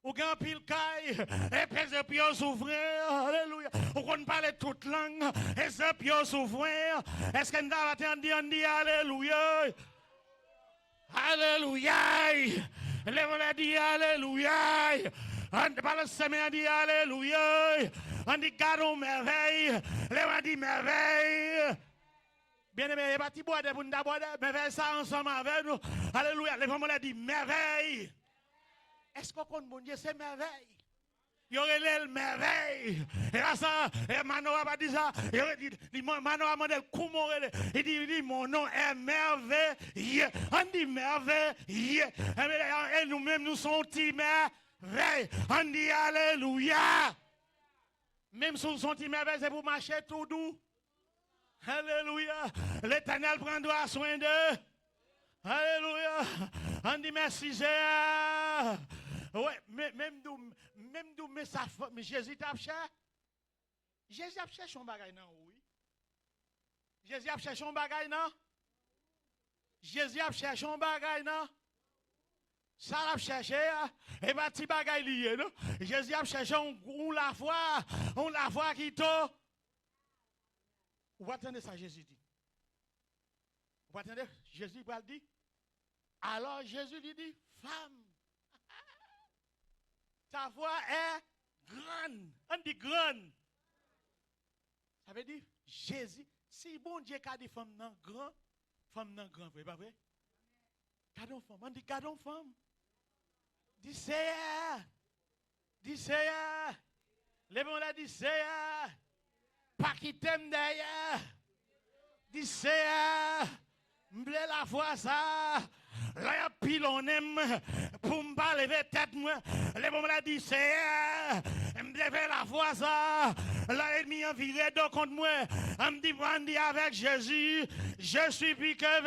Ou gan pile caille, et pèse pion s'ouvrir, alléluia. Ou qu'on parle toute langue, et ce pion s'ouvrir. Est-ce qu'on a attendu, on dit alléluia. Alléluia. Lève-le, dit alléluia. On parle semaine, on dit alléluia. On dit gardons merveille. Lève-le, dit merveille. Bien-aimé, il y a pas de bois de bunda bois de merveille ça ensemble avec nous. Alléluia. Lève-le, dit merveille. Est-ce qu'on compte mon Dieu, c'est merveille? Il y aurait l'aile merveille. Et là, ça, Mano a pas dit ça. Mano a demandé comment il dit, mon nom est merveille. On dit merveille. Et nous-mêmes, nous sommes petits merveille. On dit alléluia. Même si nous sommes petits merveille, c'est pour marcher tout doux. Alléluia. L'Éternel prendra soin d'eux. Alléluia. On dit merci, Jésus. Ouais, même d'où, mais ça, mais Jésus t'a cherché. Jésus a cherché son bagage, non, oui. Jésus a cherché son bagage, non. Jésus a cherché son bagage, non. Ça l'a cherché, et pas petit bagage lié, non. Jésus a cherché, on la voit qui t'a. Vous attendez ça, Jésus dit. Vous attendez, Jésus va dire. Alors Jésus lui dit, femme, ta voix est grande. On dit grande. Ça veut dire, Jésus, si bon Dieu a dit femme non grand, c'est pas vrai? Gardons femme, on dit gardons femme. Dis Seigneur. Dis Seigneur. Lève-moi là, dis Seigneur. Pas qui t'aime d'ailleurs. Dis Seigneur. M'blé la voix ça. Là, y a pile on aime pour me pas lever tête moi. Les moments là dit Seigneur, me lever la voix ça. Là l'ennemi a viré donc contre moi. On me dit avec Jésus, je suis plus que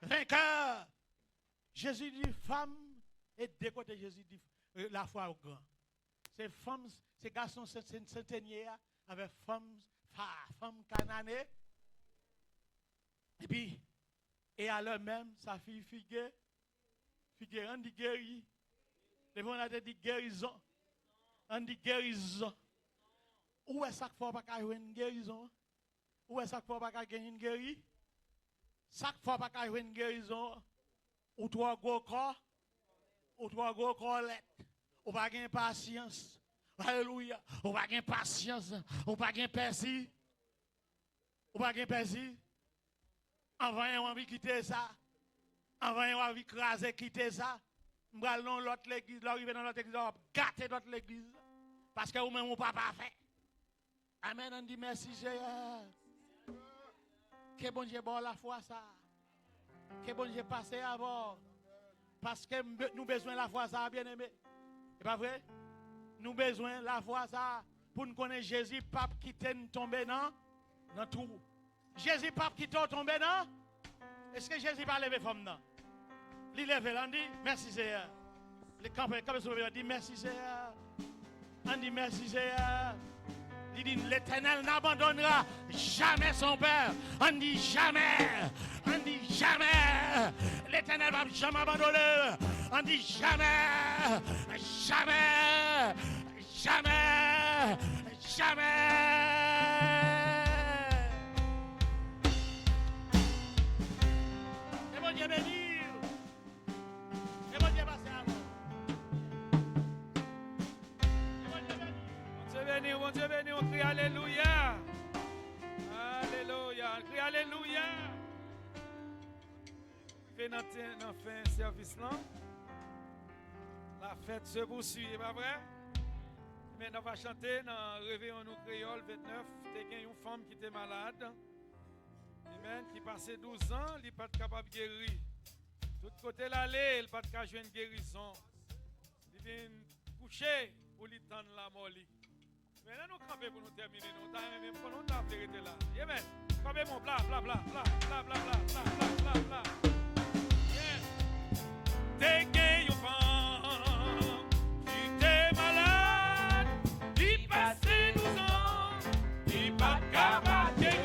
vainqueur. Jésus dit femme et de côté Jésus dit la foi au grand. C'est femmes, ces garçons centeniers avec femmes cananées. Et puis et à l'heure même, sa fille figue, on dit guéri. Les gens ont dit guérison. On dit guérison. Où est-ce qu'il faut pas avoir une guérison? Où est-ce qu'il faut pas gagner une guérison? Chaque fois pas avoir une guérison. Ou toi gros corps, ou toi gros collette. Ou pas gagner patience. Alléluia. Ou pas gagner patience. Ou pas gagner persil. Ou pas gagner persil. Avant, on a envie de quitter ça. Avant, on a envie de craser, quitter ça. On va dans l'autre église, arriver dans l'autre église, on va gâter notre église. Parce que vous-même, vous n'avez pas fait. Amen, on dit merci, Seigneur. Que bon Dieu bon la foi, ça. Que bon Dieu passe avant. Parce que nous avons besoin de la foi, ça, bien aimé. C'est pas vrai? Nous avons besoin de la foi, ça. Pour nous connaître Jésus, pape qui t'aime tomber dans tout. Jésus pas qui t'a tombé non? Est-ce que Jésus pas levé femme non? Il lève là, on dit merci Seigneur. Les campés on dit merci Seigneur. On dit merci Seigneur. Il dit l'Éternel n'abandonnera jamais son père. On dit jamais. On dit jamais. L'Éternel va jamais abandonner. On dit jamais. Jamais. Jamais. Jamais. Dieu bénir. Et bon Dieu passer à vous. Bon Dieu béni, on crie alléluia. Alléluia, on crie alléluia. Fait dans fin service là. La fête se poursuit, pas vrai? Mais on va chanter dans Réveillons nous créole 29. Il y a une femme qui était malade. Amen. Qui passait 12 ans, il n'est pas capable de guérir. Tout côté l'aller, il n'est pas capable de jouer une guérison. Il vient coucher pour lui tendre la mort. Maintenant, nous campons pour nous terminer. Nous même pour nous arrêter là. Amen. Campez mon bla bla bla bla bla bla bla bla bla bla. T'es gay ou femme, qui t'es malade, il passait 12 ans, il n'est pas capable de guérir.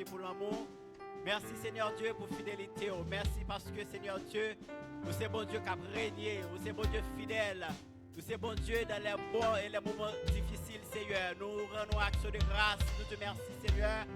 merci pour l'amour. Merci Seigneur Dieu pour fidélité. Merci parce que Seigneur Dieu, vous c'est bon Dieu qui a régné, vous c'est bon Dieu fidèle. Nous c'est bon Dieu dans les bons et les moments difficiles, Seigneur. Nous rendons action de grâce. Nous te remercions, Seigneur,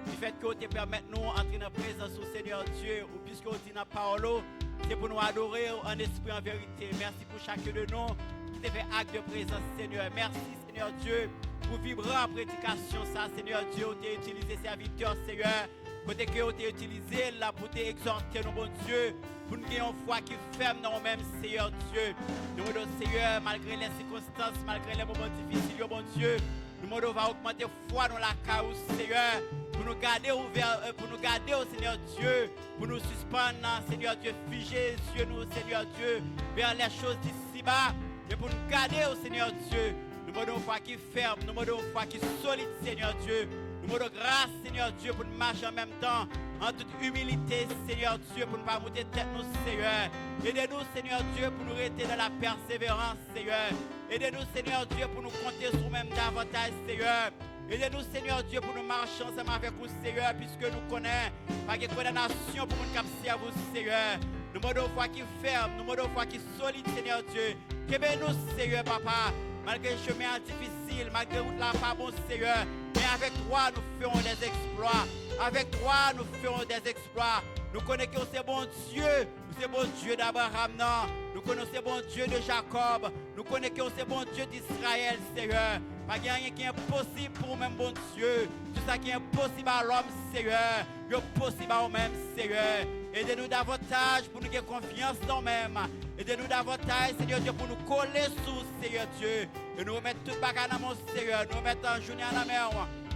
du fait que tu permets nous d'entrer dans la présence du Seigneur Dieu. Ou puisque tu dans la parole, c'est pour nous adorer en esprit, en vérité. Merci pour chacun de nous qui te fait acte de présence, Seigneur. Merci, Seigneur Dieu, pour vibrer en prédication, ça, Seigneur Dieu, tu as utilisé serviteur, Seigneur. Côté que tu as utilisé là pour t'exhorter, nos bon Dieu, pour nous gagner une foi qui ferme dans nous-mêmes, Seigneur Dieu. Nous demandons, Seigneur, malgré les circonstances, malgré les moments difficiles, bon Dieu, nous demandons va augmenter foi dans la chaos, Seigneur, pour nous garder ouverts, pour nous garder au Seigneur Dieu, pour nous suspendre, Seigneur Dieu, figer les yeux, nous, Seigneur Dieu, vers les choses d'ici-bas, et pour nous garder au Seigneur Dieu. Nous demandons une foi qui ferme, nous demandons une foi qui solide, Seigneur Dieu. Nous demandons grâce, Seigneur Dieu, pour nous marcher en même temps, en toute humilité, Seigneur Dieu, pour ne pas monter tête, nous, Seigneur. Aidez-nous, Seigneur Dieu, pour nous rester dans la persévérance, Seigneur. Aidez-nous, Seigneur Dieu, pour nous compter sur nous-mêmes davantage, Seigneur. Aidez-nous, Seigneur Dieu, pour nous marcher ensemble avec vous, Seigneur, puisque nous connaissons pas de condamnation pour nous capter à vous, Seigneur. Nous demandons une foi qui ferme, nous demandons une foi qui solide, Seigneur Dieu. Qu'aimez-nous, Seigneur, Papa, malgré le chemin difficile, malgré route là pas bon, Seigneur. Mais avec toi, nous ferons des exploits. Avec toi, nous ferons des exploits. Nous connaissons que c'est bon Dieu. C'est bon Dieu d'Abraham, non. Nous connaissons bon Dieu de Jacob. Nous connaissons que c'est bon Dieu d'Israël, Seigneur. Pas rien qui est impossible pour nous-mêmes, bon Dieu. Tout ça qui est impossible à l'homme, Seigneur. C'est possible à nous-mêmes, Seigneur. Aidez-nous davantage pour nous avoir confiance en nous-mêmes. Aidez-nous davantage, Seigneur Dieu, pour nous coller sous, Seigneur Dieu. Et nous remettre tout bagarre dans mon Seigneur. Nous remettre en journée à la mer.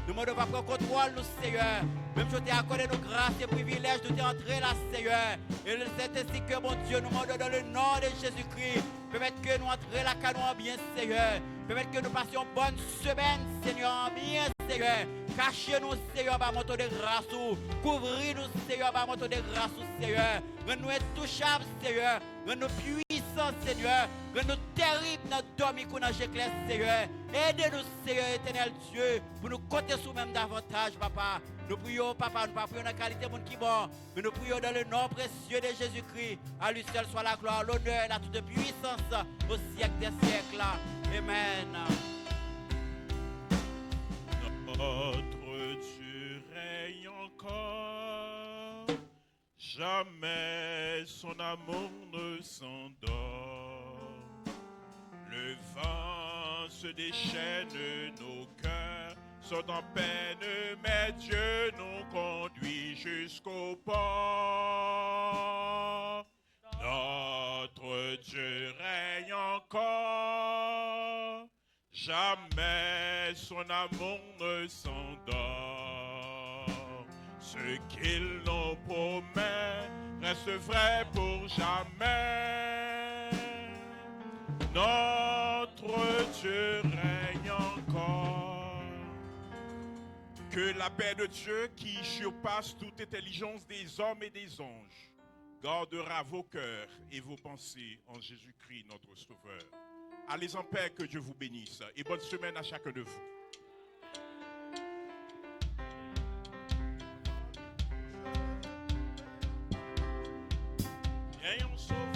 Nous demandons pas prendre contrôle, nous, Seigneur. Même je t'ai accordé nos grâces et privilèges de t'entrer là, Seigneur. Et c'est ainsi que, mon Dieu, nous demandons dans le nom de Jésus-Christ. Permettre que nous entrions la canon en bien, Seigneur. Permettre que nous passions une bonne semaine, Seigneur, en bien, Seigneur. Cachez-nous, Seigneur, par mon de grâce. Couvrez-nous, Seigneur, par mon de grâce, Seigneur. Rends-nous intouchables, Seigneur. Rends-nous puissants, Seigneur. Rends-nous terribles dans le dormi qu'on a éclairé, Seigneur. Aidez-nous, Seigneur, éternel Dieu, pour nous compter sous même davantage, Papa. Nous prions, Papa, nous ne prions dans la qualité de monde qui mort, mais nous prions dans le nom précieux de Jésus-Christ. À lui seul soit la gloire, l'honneur et la toute puissance au siècle des siècles. Amen. Notre Dieu règne encore, jamais son amour ne s'endort. Le vent se déchaîne, nos cœurs sont en peine, mais Dieu nous conduit jusqu'au port. Notre Dieu règne encore, jamais son amour ne s'endort. Ce qu'il nous promet reste vrai pour jamais. Notre Dieu règne encore. Que la paix de Dieu qui surpasse toute intelligence des hommes et des anges gardera vos cœurs et vos pensées en Jésus-Christ notre Sauveur. Allez en paix, que Dieu vous bénisse et bonne semaine à chacun de vous. Ayons sauvé.